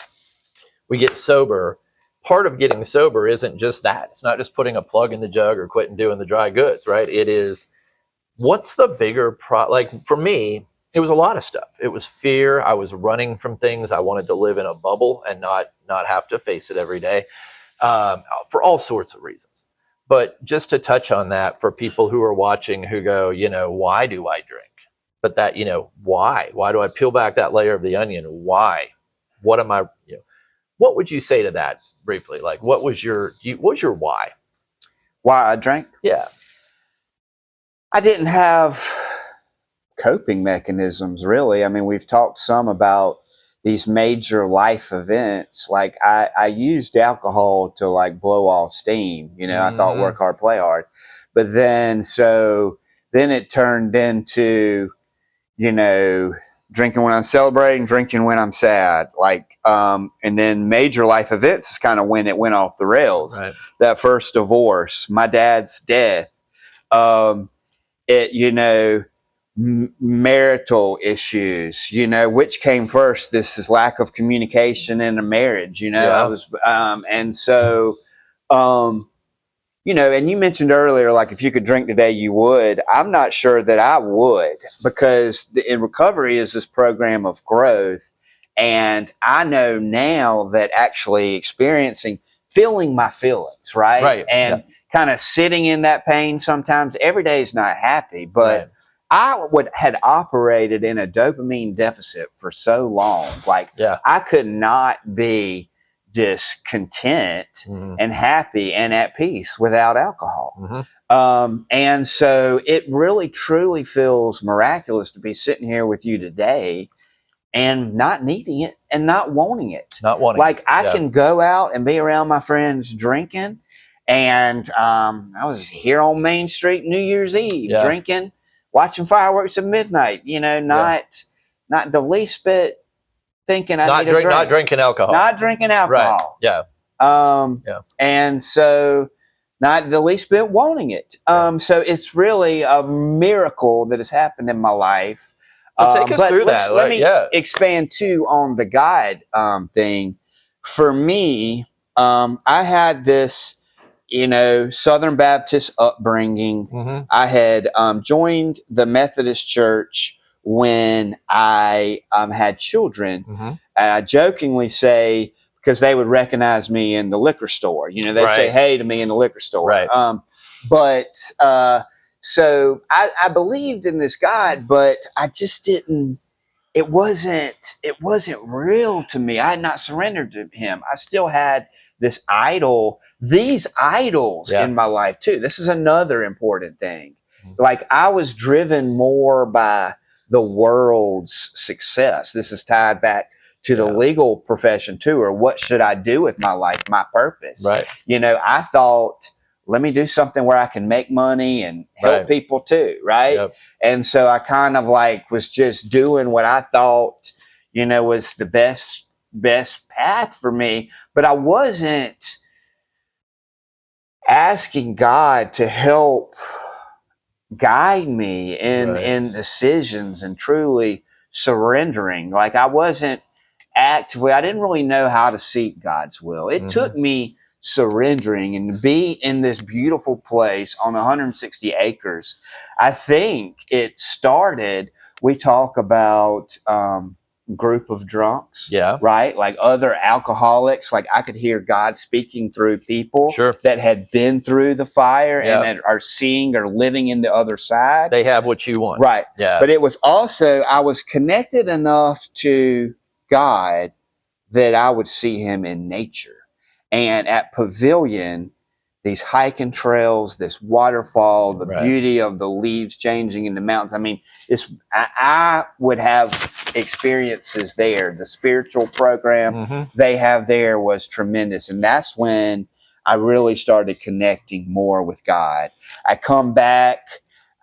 we get sober. Part of getting sober isn't just that. It's not just putting a plug in the jug or quitting doing the dry goods, right? It is, what's the bigger like for me, it was a lot of stuff. It was fear. I was running from things. I wanted to live in a bubble and not have to face it every day, for all sorts of reasons. But just to touch on that, for people who are watching who go, why do I drink? But that, why do I peel back that layer of the onion? Why? What am I, what would you say to that briefly? Like, what was your why? Why I drank? Yeah. I didn't have coping mechanisms, really. I mean, we've talked some about these major life events, like I used alcohol to like blow off steam. You know, I thought work hard, play hard. But then it turned into, you know, drinking when I'm celebrating, drinking when I'm sad. Like, and then major life events is kind of when it went off the rails. Right. That first divorce, my dad's death, you know, marital issues, you know, which came first? This is lack of communication in a marriage, you know. Yeah. I was, and so, you know, and you mentioned earlier, like if you could drink today, you would. I'm not sure that I would, because in recovery is this program of growth. And I know now that actually feeling my feelings, right? And kind of sitting in that pain sometimes. Every day is not happy, but I had operated in a dopamine deficit for so long. Like I could not be just content and happy and at peace without alcohol. And so it really truly feels miraculous to be sitting here with you today and not needing it and not wanting it. Like I can go out and be around my friends drinking. And I was here on Main Street New Year's Eve drinking, watching fireworks at midnight, you know, not the least bit thinking I need a drink. Not drinking alcohol. Not drinking alcohol. Right. And so not the least bit wanting it. So it's really a miracle that has happened in my life. So take us through that. Let me expand too on the God thing. For me, I had this, you know, Southern Baptist upbringing. I had joined the Methodist Church when I had children. And I jokingly say, because they would recognize me in the liquor store. You know, they'd say hey to me in the liquor store. So I believed in this God, but I just didn't, it wasn't real to me. I had not surrendered to him. I still had these idols in my life too. This is another important thing. Like I was driven more by the world's success. This is tied back to the legal profession too, or what should I do with my life, my purpose. You know, I thought, let me do something where I can make money and help people too, right? And so I kind of like was just doing what I thought, you know, was the best path for me, but I wasn't asking God to help guide me in decisions and truly surrendering. Like I wasn't actively, I didn't really know how to seek God's will. It took me surrendering and to be in this beautiful place on 160 acres. I think it started, we talk about group of drunks, right? Like other alcoholics. Like I could hear God speaking through people that had been through the fire and are seeing or living in the other side. They have what you want. Right. But it was also, I was connected enough to God that I would see him in nature. And at Pavilion, these hiking trails, this waterfall, the beauty of the leaves changing in the mountains. I mean, I would have experiences there. The spiritual program they have there was tremendous. And that's when I really started connecting more with God. I come back.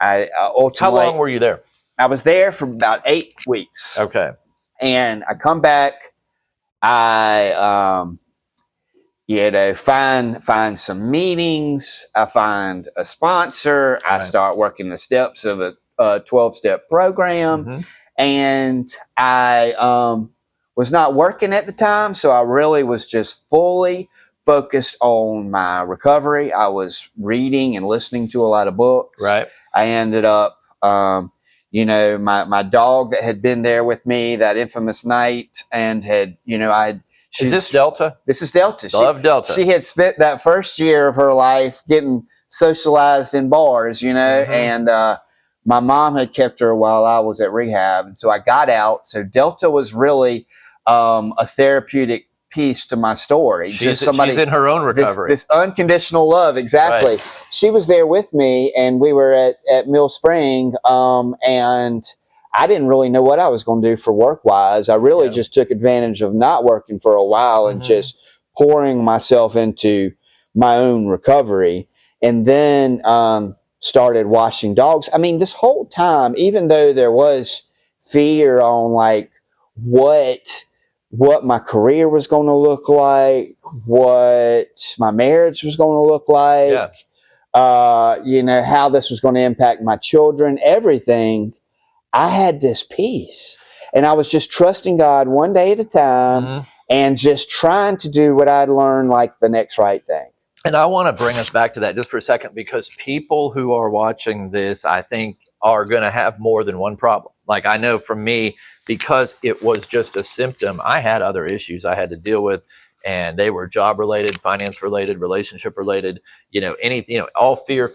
Ultimately, how long were you there? I was there for about 8 weeks. Okay. And I come back. I, you know, find some meetings. I find a sponsor. I start working the steps of a 12-step program. And I was not working at the time, so I really was just fully focused on my recovery. I was reading and listening to a lot of books. I ended up, you know, my dog that had been there with me that infamous night and had, you know, is this Delta? This is Delta. Love Delta. She had spent that first year of her life getting socialized in bars, you know, and my mom had kept her while I was at rehab. And so I got out. So Delta was really a therapeutic piece to my story. She's in her own recovery. This unconditional love, exactly. She was there with me, and we were at Mill Spring, and I didn't really know what I was going to do for work wise. I really just took advantage of not working for a while and just pouring myself into my own recovery, and then started washing dogs. I mean, this whole time, even though there was fear on like what my career was going to look like, what my marriage was going to look like, how this was going to impact my children, everything, I had this peace. And I was just trusting God one day at a time and just trying to do what I'd learned, like the next right thing. And I want to bring us back to that just for a second, because people who are watching this, I think, are going to have more than one problem. Like, I know for me, because it was just a symptom, I had other issues I had to deal with, and they were job related, finance related, relationship related, anything, all fear.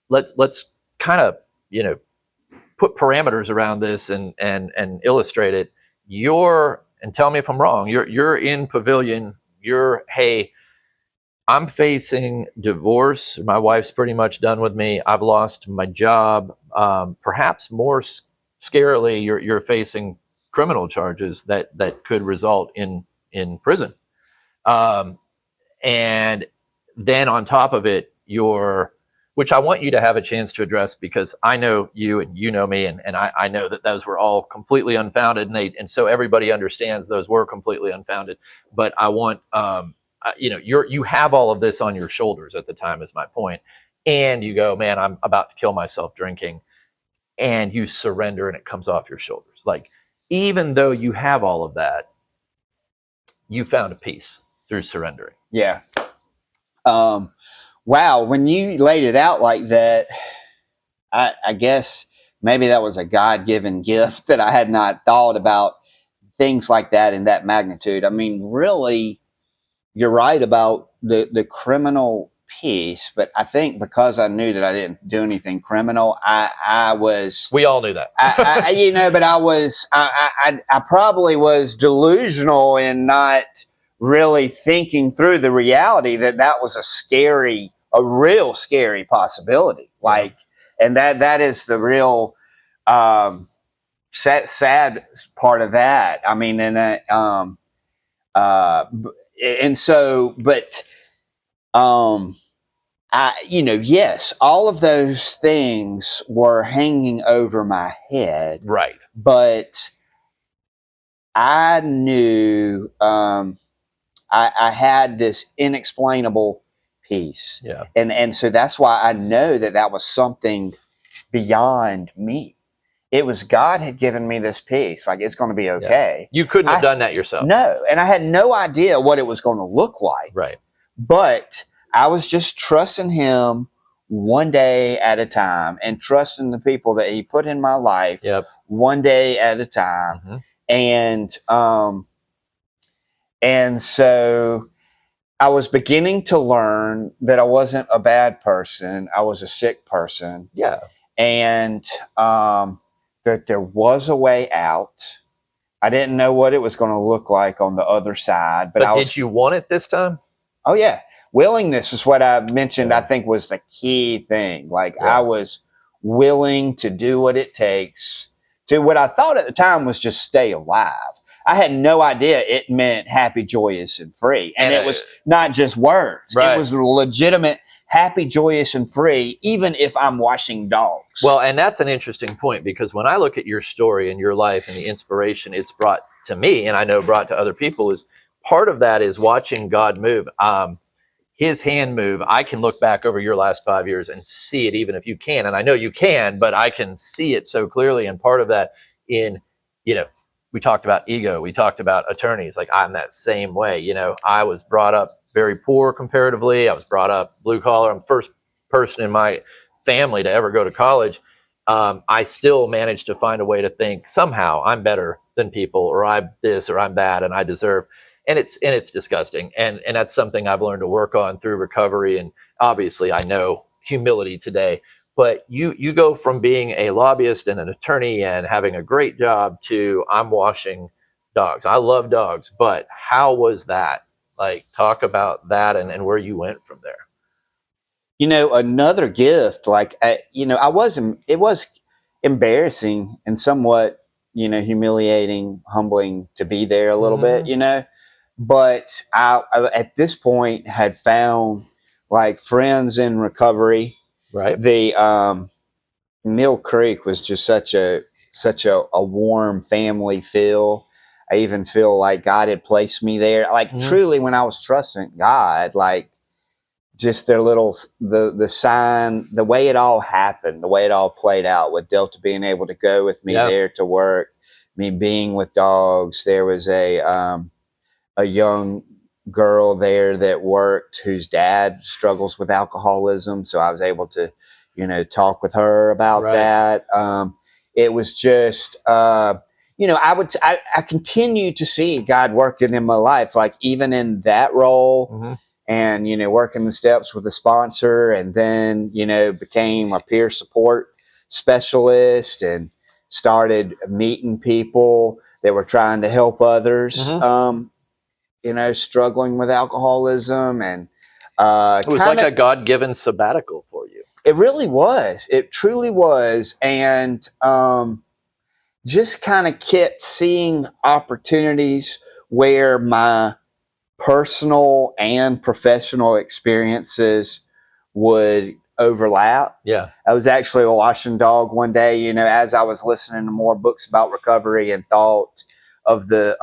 Let's kind of, put parameters around this and illustrate it. And tell me if I'm wrong, you're in Pavilion, hey, I'm facing divorce. My wife's pretty much done with me. I've lost my job. Perhaps more scarily, you're facing criminal charges that could result in prison. And then on top of it, which I want you to have a chance to address, because I know you and you know me, and I know that those were all completely unfounded, and so everybody understands those were completely unfounded. But I want, you have all of this on your shoulders at the time, is my point, and you go, man, I'm about to kill myself drinking, and you surrender, and it comes off your shoulders. Like, even though you have all of that, you found a peace through surrendering. Yeah. Wow. When you laid it out like that, I guess maybe that was a God-given gift that I had not thought about things like that in that magnitude. I mean, really, you're right about the criminal piece, but I think because I knew that I didn't do anything criminal, we all knew that. But I probably was delusional in not really thinking through the reality that was a real scary possibility. Like, and that is the real sad part of that. I mean, yes, all of those things were hanging over my head. Right. But I knew I had this inexplainable peace. Yeah. And so that's why I know that was something beyond me. It was God had given me this peace. Like, it's going to be okay. Yeah. You couldn't have done that yourself. No. And I had no idea what it was going to look like. Right. But I was just trusting Him one day at a time, and trusting the people that He put in my life one day at a time. And so I was beginning to learn that I wasn't a bad person. I was a sick person. Yeah. And that there was a way out. I didn't know what it was going to look like on the other side. But did you want it this time? Oh, yeah. Willingness is what I mentioned, I think, was the key thing. Like, I was willing to do what it takes to what I thought at the time was just stay alive. I had no idea it meant happy, joyous, and free. And it was not just words. Right. It was legitimate happy, joyous, and free, even if I'm washing dogs. Well, and that's an interesting point, because when I look at your story and your life and the inspiration it's brought to me, and I know brought to other people, is part of that is watching God move. His hand move. I can look back over your last 5 years and see it, even if you can. And I know you can, but I can see it so clearly. And part of that we talked about ego. We talked about attorneys. Like, I'm that same way. I was brought up very poor comparatively. I was brought up blue collar. I'm the first person in my family to ever go to college. I still managed to find a way to think somehow I'm better than people, or I'm this, or I'm that, and I deserve. And it's disgusting. And that's something I've learned to work on through recovery. And obviously I know humility today, but you go from being a lobbyist and an attorney and having a great job to I'm washing dogs. I love dogs, but how was that? Like, talk about that and where you went from there. Another gift, like, it embarrassing and somewhat, humiliating, humbling to be there a little bit, But I, at this point, had found like friends in recovery. Right. The Mill Creek was just such a warm family feel. I even feel like God had placed me there. Like truly, when I was trusting God, like just their little the sign, the way it all happened, the way it all played out, with Delta being able to go with me there to work, me being with dogs. There was a young girl there that worked whose dad struggles with alcoholism, so I was able to, talk with her about that. It was just, I continue to see God working in my life, like even in that role, and working the steps with a sponsor, and then became a peer support specialist and started meeting people that were trying to help others. Struggling with alcoholism, and it was like a God-given sabbatical for you. It really was. It truly was. And just kind of kept seeing opportunities where my personal and professional experiences would overlap. Yeah. I was actually watching dog one day, as I was listening to more books about recovery, and thought of the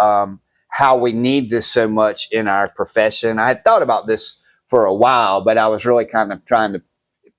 how we need this so much in our profession. I had thought about this for a while, but I was really kind of trying to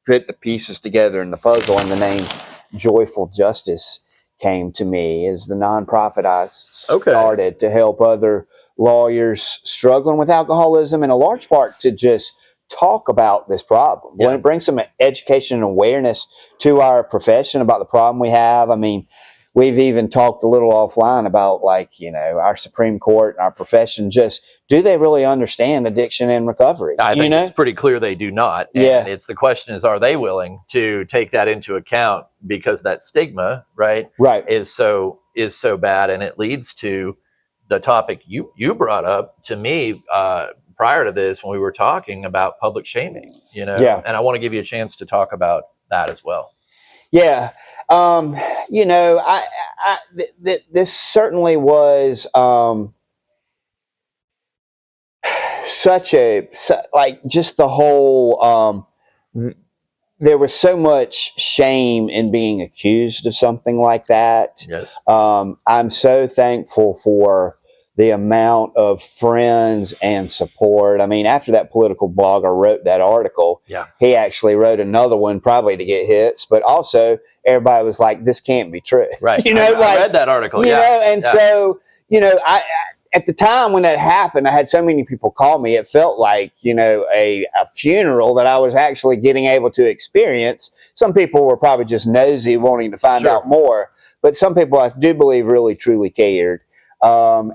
put the pieces together in the puzzle, and the name Joyful Justice came to me as the nonprofit I started to help other lawyers struggling with alcoholism, in a large part to just talk about this problem. When it brings some education and awareness to our profession about the problem we have. I mean, we've even talked a little offline about, like, our Supreme Court and our profession. Just, do they really understand addiction and recovery? I think it's pretty clear they do not. And it's the question is, are they willing to take that into account? Because that stigma, right, is so bad, and it leads to the topic you brought up to me prior to this when we were talking about public shaming. And I want to give you a chance to talk about that as well. Yeah. This certainly was just the whole, there was so much shame in being accused of something like that. Yes. I'm so thankful for the amount of friends and support. I mean, after that political blogger wrote that article, he actually wrote another one, probably to get hits, but also everybody was like, this can't be true. Right. I read that article. So, I at the time when that happened, I had so many people call me. It felt like, a funeral that I was actually getting able to experience. Some people were probably just nosy, wanting to find out more, but some people, I do believe, really truly cared. But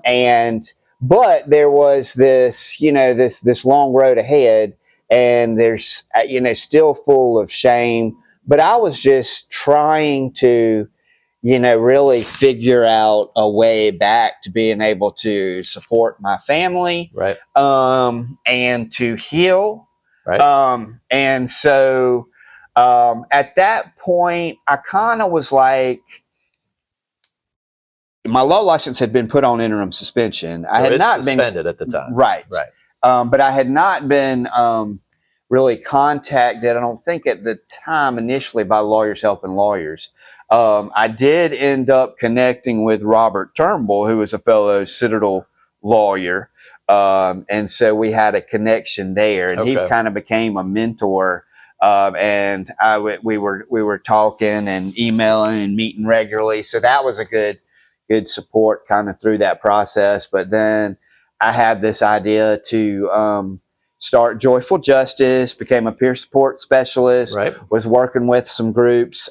there was this, this long road ahead, and there's, still full of shame. But I was just trying to, really figure out a way back to being able to support my family, and to heal. And so, at that point, I kind of was like, my law license had been put on interim suspension. I had not been suspended at the time. Right. But I had not been really contacted, I don't think at the time initially, by Lawyers Helping Lawyers. I did end up connecting with Robert Turnbull, who was a fellow Citadel lawyer. And so we had a connection there, and he kind of became a mentor. And we were talking and emailing and meeting regularly. So that was a good support kind of through that process. But then I had this idea to start Joyful Justice, became a peer support specialist, was working with some groups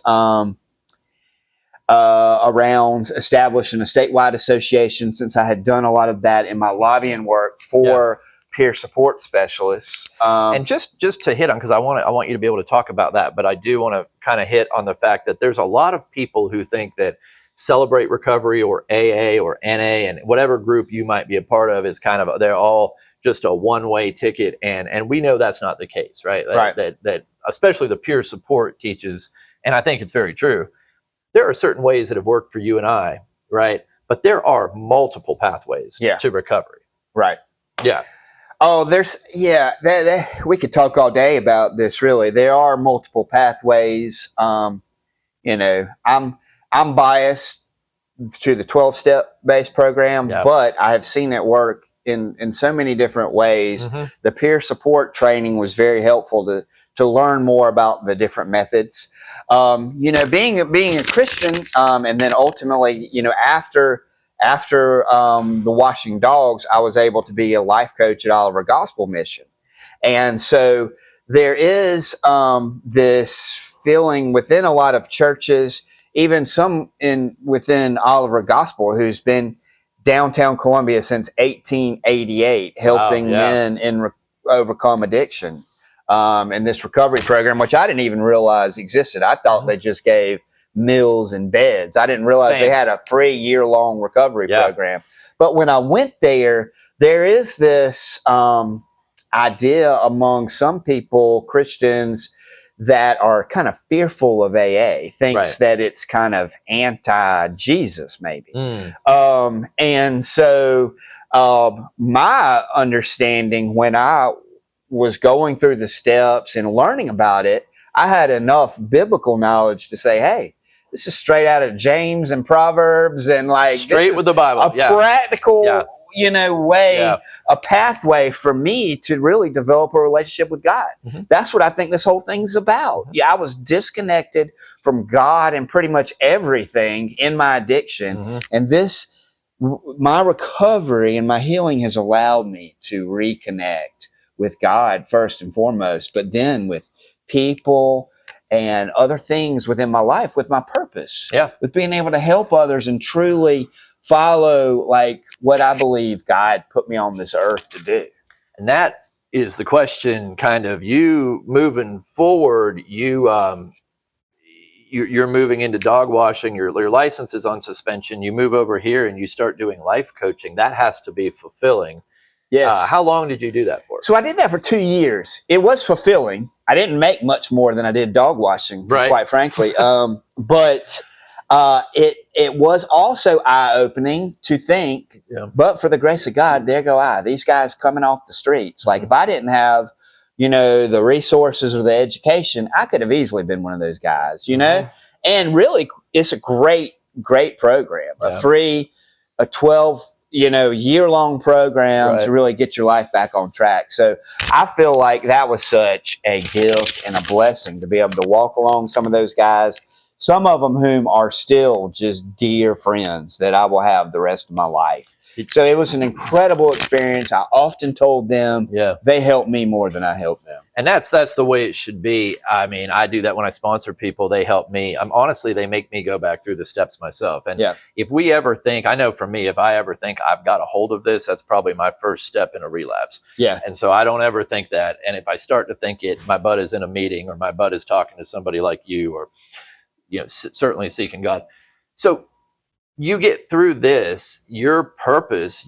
around establishing a statewide association, since I had done a lot of that in my lobbying work for peer support specialists. And just to hit on, because I want you to be able to talk about that, but I do want to kind of hit on the fact that there's a lot of people who think that Celebrate Recovery or AA or NA and whatever group you might be a part of is kind of, they're all just a one-way ticket, and we know that's not the case, right? That especially the peer support teaches, and I think it's very true. there are certain ways that have worked for you and I, right? But there are multiple pathways to recovery. Right. Yeah. Oh, we could talk all day about this. Really, there are multiple pathways. I'm biased to the 12-step based program, but I have seen it work in so many different ways. Mm-hmm. The peer support training was very helpful to learn more about the different methods. Being a Christian, and then ultimately, after the washing dogs, I was able to be a life coach at Oliver Gospel Mission. And so there is this feeling within a lot of churches, even some within Oliver Gospel, who's been downtown Columbia since 1888, helping men overcome addiction. And this recovery program, which I didn't even realize existed. I thought they just gave meals and beds. I didn't realize they had a free year-long recovery program. But when I went there is this idea among some people, Christians, that are kind of fearful of AA, thinks that it's kind of anti-Jesus, maybe. And so my understanding when I was going through the steps and learning about it, I had enough biblical knowledge to say, hey, this is straight out of James and Proverbs, and like straight with the Bible, a practical, way, a pathway for me to really develop a relationship with God. That's what I think this whole thing's about. I was disconnected from God and pretty much everything in my addiction, and my recovery and my healing has allowed me to reconnect with God first and foremost, but then with people and other things within my life, with my purpose, with being able to help others and truly follow like what I believe God put me on this earth to do. And that is the question, kind of you moving forward. You're moving into dog washing. Your license is on suspension. You move over here and you start doing life coaching. That has to be fulfilling. Yes. How long did you do that for? So I did that for 2 years. It was fulfilling. I didn't make much more than I did dog washing, quite frankly. But it was also eye-opening to think, but for the grace of God, there go I. These guys coming off the streets. Like if I didn't have, the resources or the education, I could have easily been one of those guys, And really, it's a great, great program. A 12 year-long program to really get your life back on track. So I feel like that was such a gift and a blessing to be able to walk along some of those guys, some of them whom are still just dear friends that I will have the rest of my life. So it was an incredible experience. I often told them they helped me more than I helped them. And that's the way it should be. I mean, I do that when I sponsor people. They help me. Honestly, they make me go back through the steps myself. And if we ever think, I know for me, if I ever think I've got a hold of this, that's probably my first step in a relapse. And so I don't ever think that. And if I start to think my butt is in a meeting or my butt is talking to somebody like you or, certainly seeking God. So you get through this, your purpose,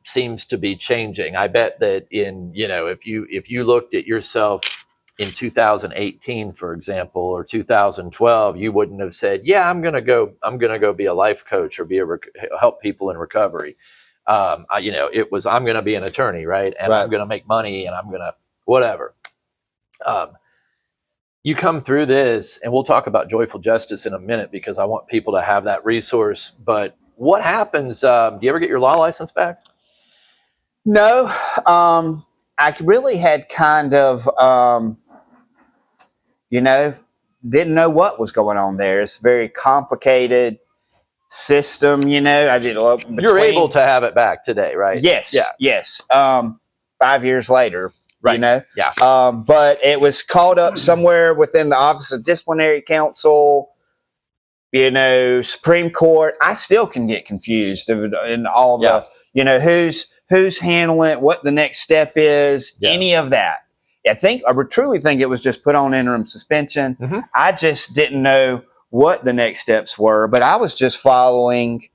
seems to be changing. I bet that if you looked at yourself in 2018, for example, or 2012, you wouldn't have said, I'm going to go be a life coach or help people in recovery. It was, I'm going to be an attorney, right? And I'm going to make money and I'm going to whatever. You come through this, and we'll talk about Joyful Justice in a minute because I want people to have that resource. But what happens? Do you ever get your law license back? No. I really had kind of, didn't know what was going on there. It's a very complicated system, I did a little You're able to have it back today, right? Yes. Yeah. Yes. 5 years later. Right. But it was caught up somewhere within the Office of Disciplinary Counsel, Supreme Court. I still can get confused in all the, who's handling it, what the next step is, any of that. I would truly think it was just put on interim suspension. I just didn't know what the next steps were, but I was just following,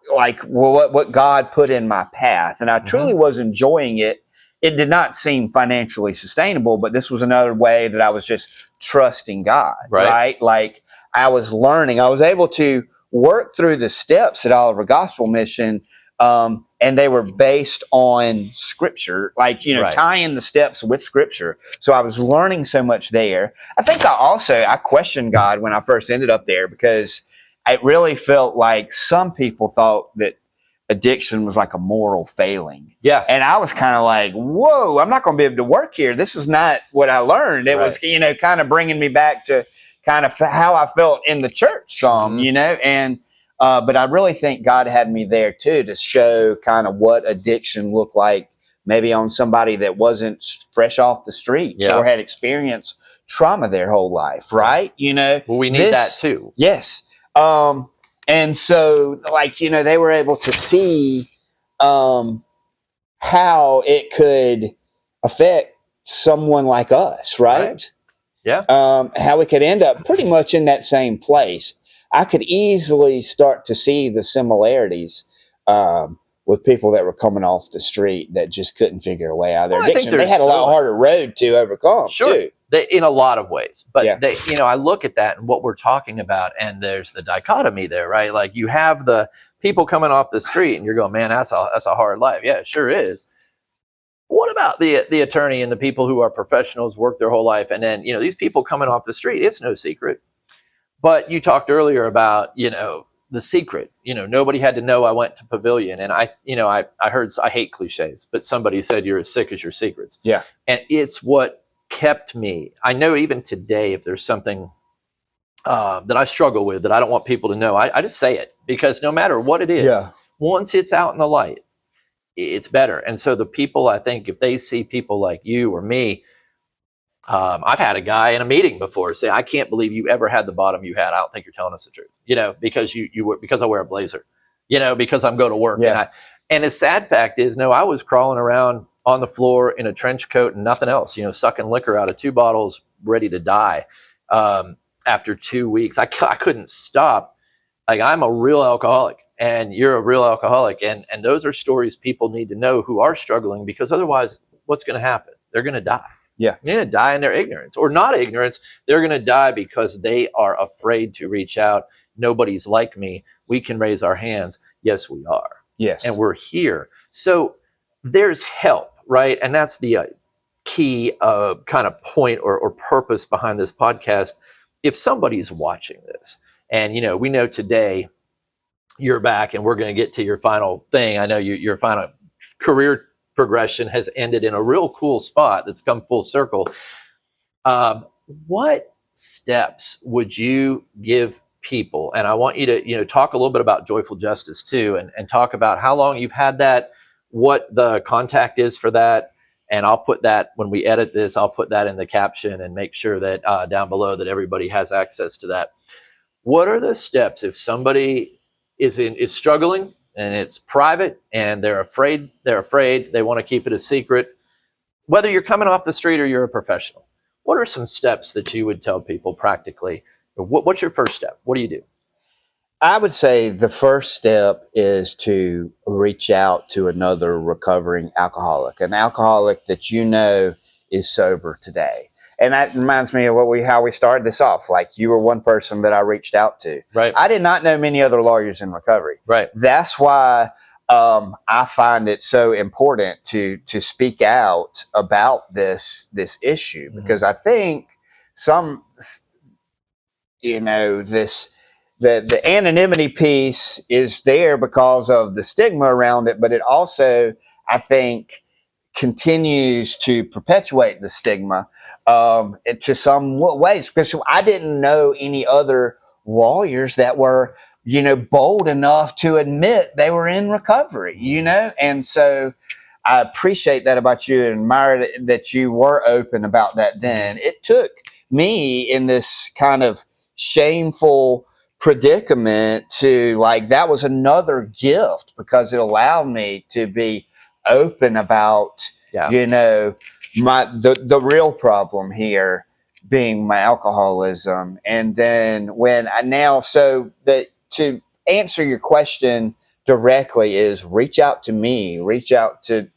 what God put in my path. And I truly was enjoying it. It did not seem financially sustainable, but this was another way that I was just trusting God, right? Like I was learning. I was able to work through the steps at Oliver Gospel Mission, and they were based on Scripture, like, Right. tying the steps with Scripture. So I was learning so much there. I think I questioned God when I first ended up there, because it really felt like some people thought that addiction was like a moral failing. Yeah. And I was kind of like, whoa, I'm not going to be able to work here. This is not what I learned. It was, kind of bringing me back to kind of how I felt in the church some, and, but I really think God had me there too, to show kind of what addiction looked like, maybe on somebody that wasn't fresh off the streets or had experienced trauma their whole life. Right. Well, we need that too. Yes. And so, like, they were able to see how it could affect someone like us, right? Yeah. How we could end up pretty much in that same place. I could easily start to see the similarities with people that were coming off the street that just couldn't figure a way out of their addiction. They had a lot harder road to overcome, too. In a lot of ways, but I look at that and what we're talking about, and there's the dichotomy there, right? Like, you have the people coming off the street, and you're going, man, that's a hard life. Yeah, it sure is. What about the attorney and the people who are professionals, work their whole life, and then these people coming off the street? It's no secret. But you talked earlier about the secret. Nobody had to know I went to Pavilion, and I heard, I hate cliches, but somebody said you're as sick as your secrets. Yeah, and it's what kept me. I know even today, if there's something that I struggle with that I don't want people to know, I just say it, because no matter what it is, once it's out in the light, it's better. And so the people, I think, if they see people like you or me, I've had a guy in a meeting before say, I can't believe you ever had the bottom you had. I don't think you're telling us the truth, because because I wear a blazer, because I'm going to work. And the sad fact is, no, I was crawling around on the floor in a trench coat and nothing else, sucking liquor out of 2 bottles, ready to die. After 2 weeks, I couldn't stop. Like, I'm a real alcoholic, and you're a real alcoholic. And those are stories people need to know who are struggling, because otherwise what's going to happen? They're going to die. Yeah. They're going to die in their ignorance, or not ignorance. They're going to die because they are afraid to reach out. Nobody's like me. We can raise our hands. Yes, we are. Yes. And we're here. So there's help, right? And that's the key kind of point or purpose behind this podcast. If somebody's watching this, and we know today you're back, and we're going to get to your final thing. I know your final career progression has ended in a real cool spot that's come full circle. What steps would you give people? And I want you to talk a little bit about Joyful Justice too, and talk about how long you've had that, what the contact is for that. And I'll put that, when we edit this, I'll put that in the caption and make sure that down below that everybody has access to that. What are the steps if somebody is struggling and it's private and they're afraid, they want to keep it a secret, whether you're coming off the street or you're a professional? What are some steps that you would tell people practically? What's your first step? What do you do? I would say the first step is to reach out to another recovering alcoholic, an alcoholic that is sober today. And that reminds me of how we started this off. Like, you were one person that I reached out to. Right. I did not know many other lawyers in recovery. Right. That's why I find it so important to speak out about this issue, because I think the anonymity piece is there because of the stigma around it, but it also, I think, continues to perpetuate the stigma to some ways, because I didn't know any other lawyers that were, bold enough to admit they were in recovery, and so I appreciate that about you, and admire that you were open about that then. It took me in this kind of shameful predicament to, like, that was another gift, because it allowed me to be open about, the real problem here being my alcoholism. And then to answer your question directly is reach out to me, reach out to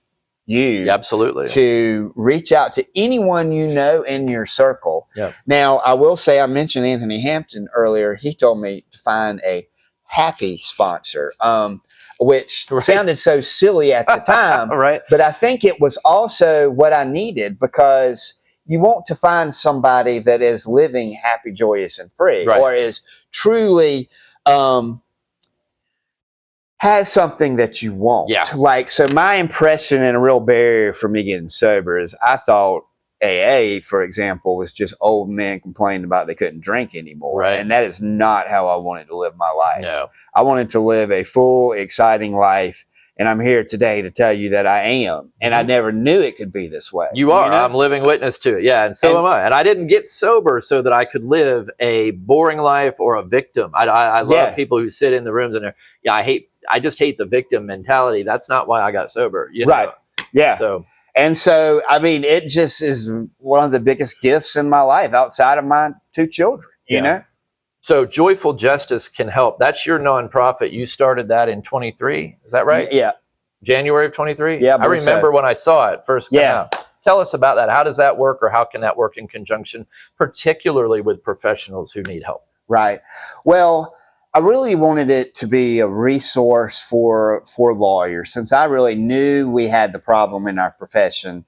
you Yeah, absolutely. to reach out to anyone you know in your circle. Yeah. Now, I will say, I mentioned Anthony Hampton earlier. He told me to find a happy sponsor, which Right. sounded so silly at the time. Right. But I think it was also what I needed, because you want to find somebody that is living happy, joyous, and free, Right. or is truly has something that you want. Yeah. Like, so my impression and a real barrier for me getting sober is I thought AA, for example, was just old men complaining about they couldn't drink anymore. Right. And that is not how I wanted to live my life. No. I wanted to live a full, exciting life. And I'm here today to tell you that I am. And I never knew it could be this way. You are. You know? I'm living witness to it. Yeah, and so am I. And I didn't get sober so that I could live a boring life or a victim. I love people who sit in the rooms and they're, I just hate the victim mentality. That's not why I got sober. You know? Right. Yeah. And so, I mean, it just is one of the biggest gifts in my life outside of my 2 children, you know? So Joyful Justice Can Help. That's your nonprofit. You started that in 23. Is that right? Yeah. January of 23? Yeah. I remember when I saw it first come out. Tell us about that. How does that work, or how can that work in conjunction, particularly with professionals who need help? Right. Well, I really wanted it to be a resource for lawyers, since I really knew we had the problem in our profession.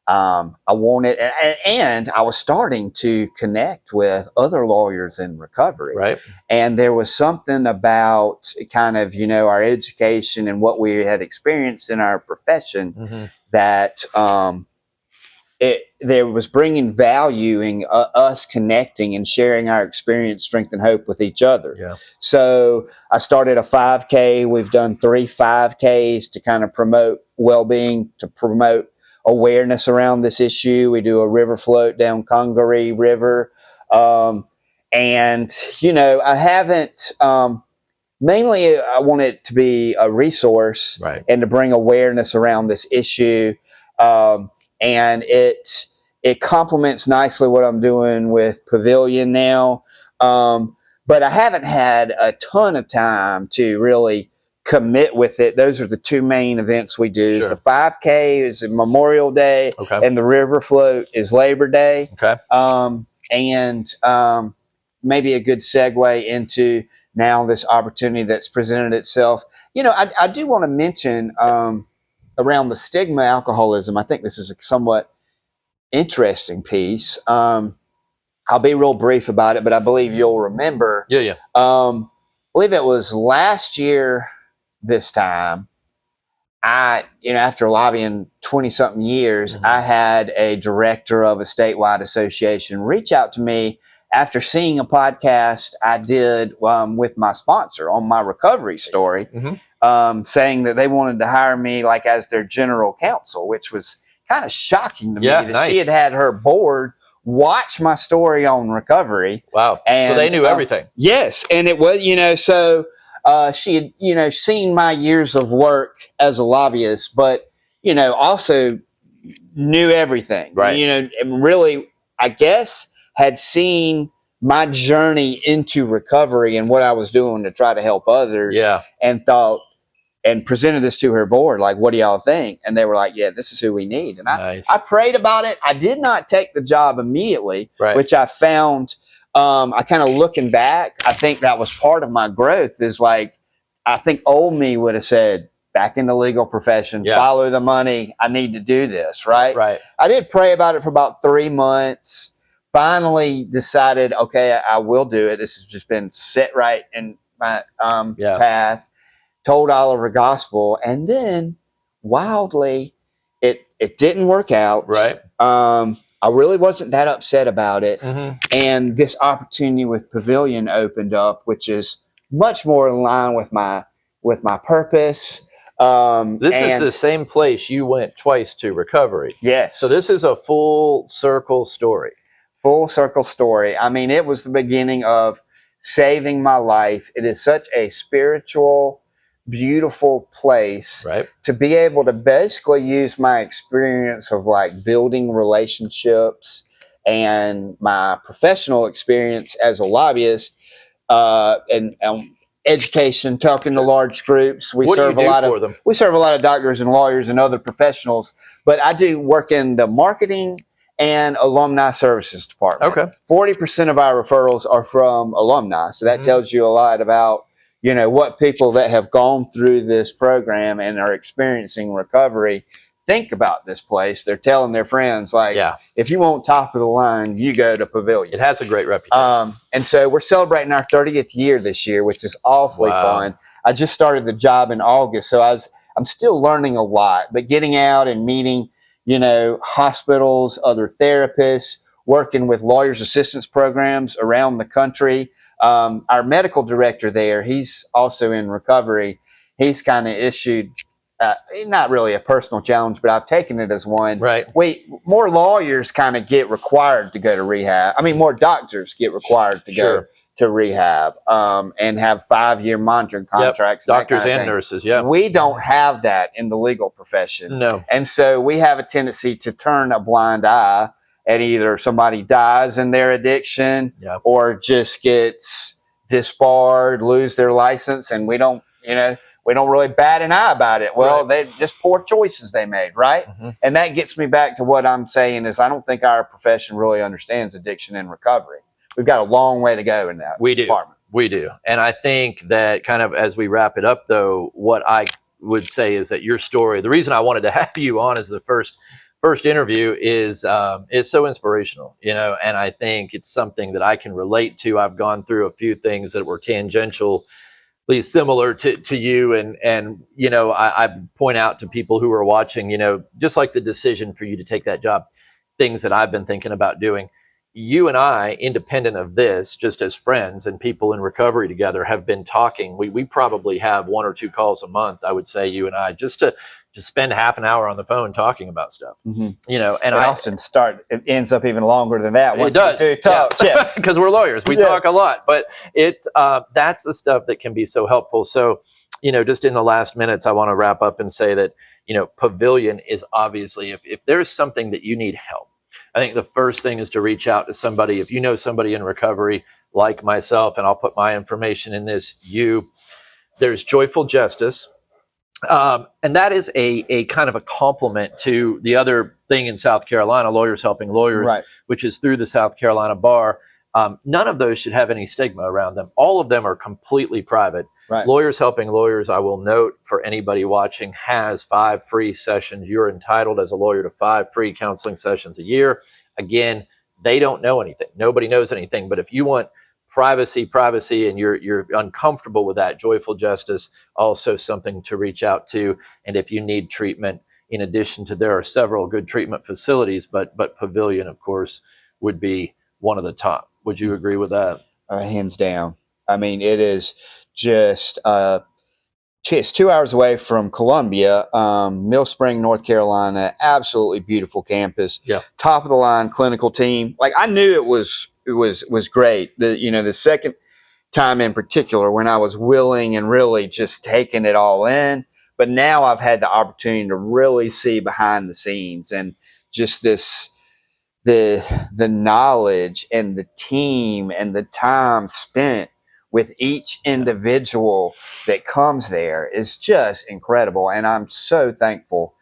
I wanted, and I was starting to connect with other lawyers in recovery. Right. And there was something about kind of, our education and what we had experienced in our profession that there was bringing value in us connecting and sharing our experience, strength, and hope with each other. Yeah. So I started a 5K. We've done 3 5Ks to kind of promote well-being, to promote awareness around this issue. We do a river float down Congaree River. And, I haven't, mainly I want it to be a resource and to bring awareness around this issue. And it complements nicely what I'm doing with Pavilion now. But I haven't had a ton of time to really commit with it. Those are the 2 main events we do. Sure. The 5K is Memorial Day, and the river float is Labor Day. Maybe a good segue into now this opportunity that's presented itself. I do want to mention around the stigma alcoholism. I think this is a somewhat interesting piece. I'll be real brief about it, but I believe you'll remember. I believe it was last year this time. After lobbying 20-something years, I had a director of a statewide association reach out to me after seeing a podcast I did with my sponsor on my recovery story, saying that they wanted to hire me like as their general counsel, which was kind of shocking to me that she had her board watch my story on recovery. Wow. And, so they knew everything. Yes. And it was, so she had, seen my years of work as a lobbyist, but, also knew everything. Right. And really, I guess, had seen my journey into recovery and what I was doing to try to help others. And thought, and presented this to her board, like, what do y'all think? And they were like, yeah, this is who we need. And I prayed about it. I did not take the job immediately, which I found, I kind of looking back, I think that was part of my growth is like, I think old me would have said, back in the legal profession, follow the money. I need to do this. Right. I did pray about it for about 3 months. Finally decided, okay, I will do it. This has just been set right in my path. Told Oliver gospel, and then wildly, it didn't work out. I really wasn't that upset about it, and this opportunity with Pavilion opened up, which is much more in line with my purpose. This is the same place you went twice to recovery. Yes. So this is a full circle story. Full circle story. I mean, it was the beginning of saving my life. It is such a spiritual, beautiful place to be able to basically use my experience of like building relationships and my professional experience as a lobbyist and education, talking to large groups. We What do you serve a do lot for of them? we serve a lot of doctors and lawyers and other professionals. But I do work in the marketing and alumni services department. Okay. 40% of our referrals are from alumni, so that tells you a lot about what people that have gone through this program and are experiencing recovery think about this place. They're telling their friends, like, Yeah. if you want top of the line, you go to Pavilion. It has a great reputation. And so we're celebrating our 30th year this year, which is awfully Wow. fun. I just started the job in August, so I'm still learning a lot, but getting out and meeting, hospitals, other therapists, working with lawyers assistance programs around the country. Our medical director there, he's also in recovery. He's kind of issued not really a personal challenge, but I've taken it as one. Right. More lawyers kind of get required to go to rehab. I mean, more doctors get required to go to rehab and have 5-year monitoring contracts. Yep. Doctors and and nurses. Yeah. We don't have that in the legal profession. No. And so we have a tendency to turn a blind eye at either somebody dies in their addiction or just gets disbarred, lose their license, and we don't really bat an eye about it. Well, they're just poor choices they made, right? Mm-hmm. And that gets me back to what I'm saying is I don't think our profession really understands addiction and recovery. We've got a long way to go in that department. We do. And I think that kind of as we wrap it up, though, what I would say is that your story, the reason I wanted to have you on as the first interview is so inspirational, and I think it's something that I can relate to. I've gone through a few things that were tangential, similar to you, and I point out to people who are watching, just like the decision for you to take that job, things that I've been thinking about doing. You and I, independent of this, just as friends and people in recovery together, have been talking. We probably have 1 or 2 calls a month, I would say, you and I, just to spend half an hour on the phone talking about stuff. Mm-hmm. And I often it ends up even longer than that. Once it does. We do talk. Yeah, because we're lawyers. We talk a lot, but it's that's the stuff that can be so helpful. So, just in the last minutes, I want to wrap up and say that, Pavilion is obviously, if there's something that you need help, I think the first thing is to reach out to somebody. If you know somebody in recovery like myself, and I'll put my information in this, there's Joyful Justice. And that is a kind of a complement to the other thing in South Carolina, Lawyers Helping Lawyers, which is through the South Carolina Bar. None of those should have any stigma around them. All of them are completely private. Lawyers Helping Lawyers, I will note for anybody watching, has 5 free sessions. You're entitled as a lawyer to 5 free counseling sessions a year. Again, they don't know anything. Nobody knows anything. But if you want privacy, and you're uncomfortable with that, Joyful Justice, also something to reach out to. And if you need treatment, in addition to, there are several good treatment facilities, but Pavilion, of course, would be one of the top. Would you agree with that? Hands down. I mean, it is just it's 2 hours away from Columbia, Mill Spring, North Carolina. Absolutely beautiful campus. Yeah. Top of the line clinical team. Like, I knew it was great. The second time in particular when I was willing and really just taking it all in. But now I've had the opportunity to really see behind the scenes and just the knowledge and the team and the time spent with each individual that comes there is just incredible. And I'm so thankful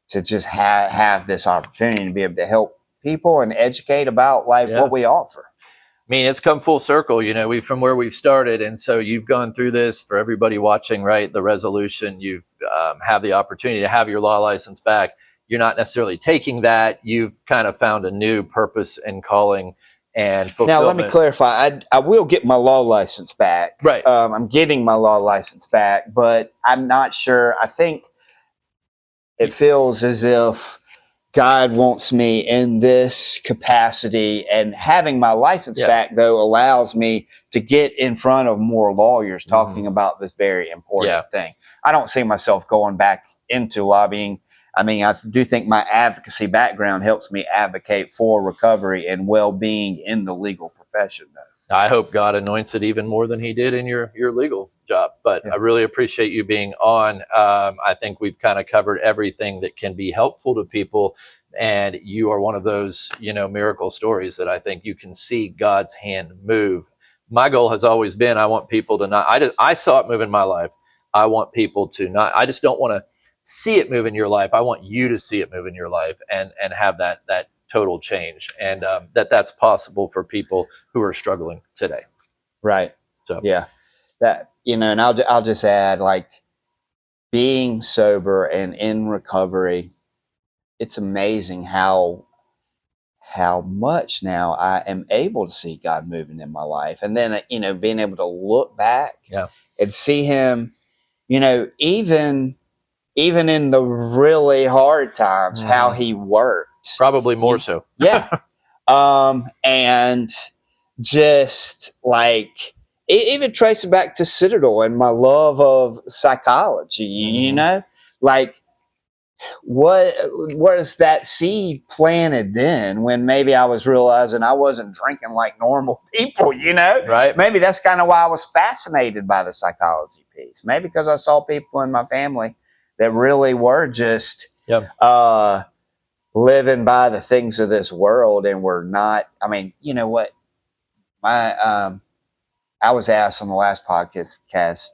to just have this opportunity to be able to help people and educate about what we offer. I mean, it's come full circle, from where we've started. And so you've gone through this, for everybody watching, right? The resolution, you've have the opportunity to have your law license back. You're not necessarily taking that. You've kind of found a new purpose and calling and fulfillment. Now, let me clarify. I will get my law license back. Right. I'm getting my law license back, but I'm not sure. I think it feels as if God wants me in this capacity, and having my license back, though, allows me to get in front of more lawyers talking about this very important thing. I don't see myself going back into lobbying. I mean, I do think my advocacy background helps me advocate for recovery and well-being in the legal profession, though. I hope God anoints it even more than he did in your legal job. But I really appreciate you being on. I think we've kind of covered everything that can be helpful to people. And you are one of those, miracle stories that I think you can see God's hand move my goal has always been, I want people to not, I saw it move in my life. I want people to not, I just don't want to see it move in your life. I want you to see it move in your life and have that total change, and that's possible for people who are struggling today. Right. So yeah, that, and I'll just add, like, being sober and in recovery, it's amazing how much now I am able to see God moving in my life. And then, being able to look back and see him, even in the really hard times, how he worked. Probably more so. Yeah. And just like, even tracing back to Citadel and my love of psychology, like, what is that seed planted then, when maybe I was realizing I wasn't drinking like normal people, Right. Maybe that's kind of why I was fascinated by the psychology piece. Maybe because I saw people in my family that really were just living by the things of this world, and were not. I mean, you know what? I was asked on the last podcast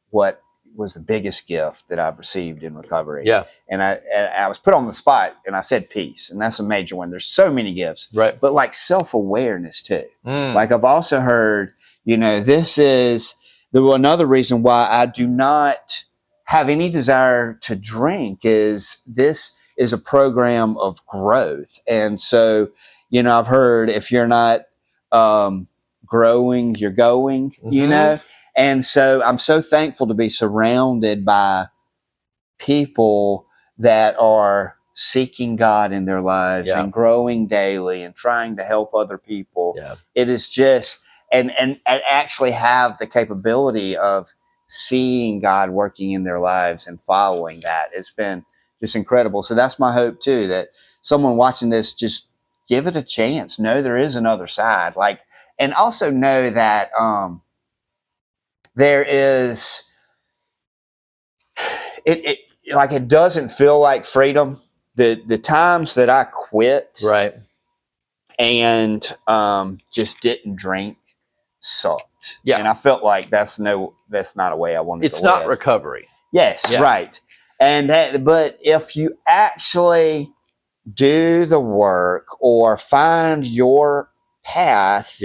what was the biggest gift that I've received in recovery. Yeah. And I was put on the spot, and I said peace. And that's a major one. There's so many gifts. Right. But like self-awareness too. Like, I've also heard, this is another reason why I do not have any desire to drink, is this is a program of growth. And so, I've heard, if you're not growing, you're going, And so I'm so thankful to be surrounded by people that are seeking God in their lives and growing daily and trying to help other people. Yeah. It is just, and actually have the capability of seeing God working in their lives and following that. It's been just incredible. So that's my hope too, that someone watching this, just give it a chance. Know there is another side. Like, and also know that, there is, it doesn't feel like freedom. The times that I quit, Right. and just didn't drink, sucked. Yeah. And I felt like that's not a way I wanted It's to live. not recovery. Yes, right. And but if you actually do the work or find your path,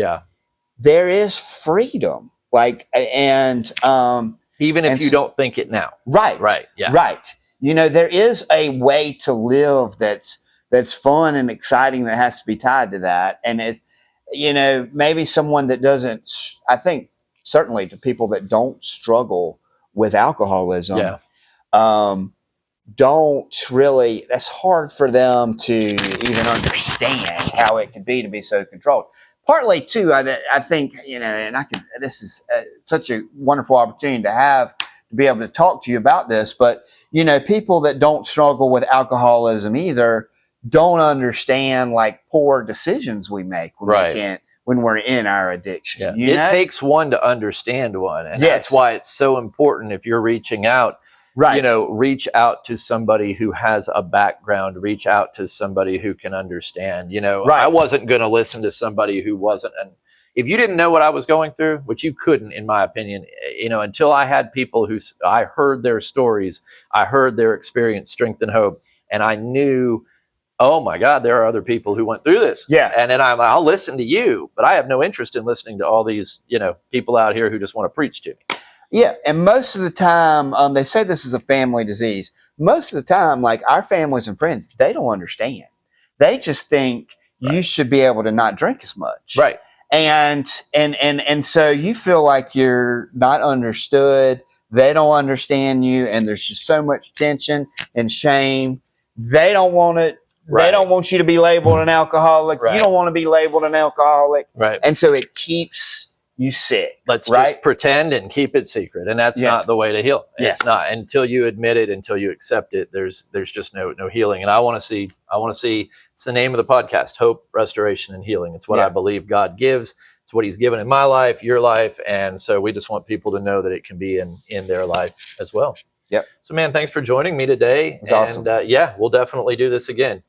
there is freedom. Like, and even if you don't think it now. Right. Yeah. Right. There is a way to live that's fun and exciting, that has to be tied to that. And it's, maybe someone that doesn't, I think certainly to people that don't struggle with alcoholism, don't really, that's hard for them to even understand how it can be to be so controlled. Partly too, I think, and this is such a wonderful opportunity to be able to talk to you about this, but, people that don't struggle with alcoholism either don't understand, like, poor decisions we make when we're in our addiction. It takes one to understand one. And that's why it's so important, if you're reaching out, reach out to somebody who has a background, reach out to somebody who can understand. I wasn't going to listen to somebody who wasn't. And if you didn't know what I was going through, which you couldn't, in my opinion, until I had people who I heard their stories, I heard their experience, strength and hope, and I knew, oh my God, there are other people who went through this. Yeah. And then I'll listen to you, but I have no interest in listening to all these, people out here who just want to preach to me. Yeah, and most of the time, they say this is a family disease. Most of the time, like, our families and friends, they don't understand. They just think you should be able to not drink as much. Right. And so you feel like you're not understood. They don't understand you, and there's just so much tension and shame. They don't want it. Right. They don't want you to be labeled an alcoholic. Right. You don't want to be labeled an alcoholic. Right. And so it keeps you sick. Let's just pretend and keep it secret. And that's not the way to heal. It's not. Until you admit it, until you accept it, there's just no healing. And I want to see, it's the name of the podcast, Hope, Restoration, and Healing. It's what I believe God gives. It's what he's given in my life, your life. And so we just want people to know that it can be in their life as well. Yep. So, man, thanks for joining me today. It's awesome. We'll definitely do this again.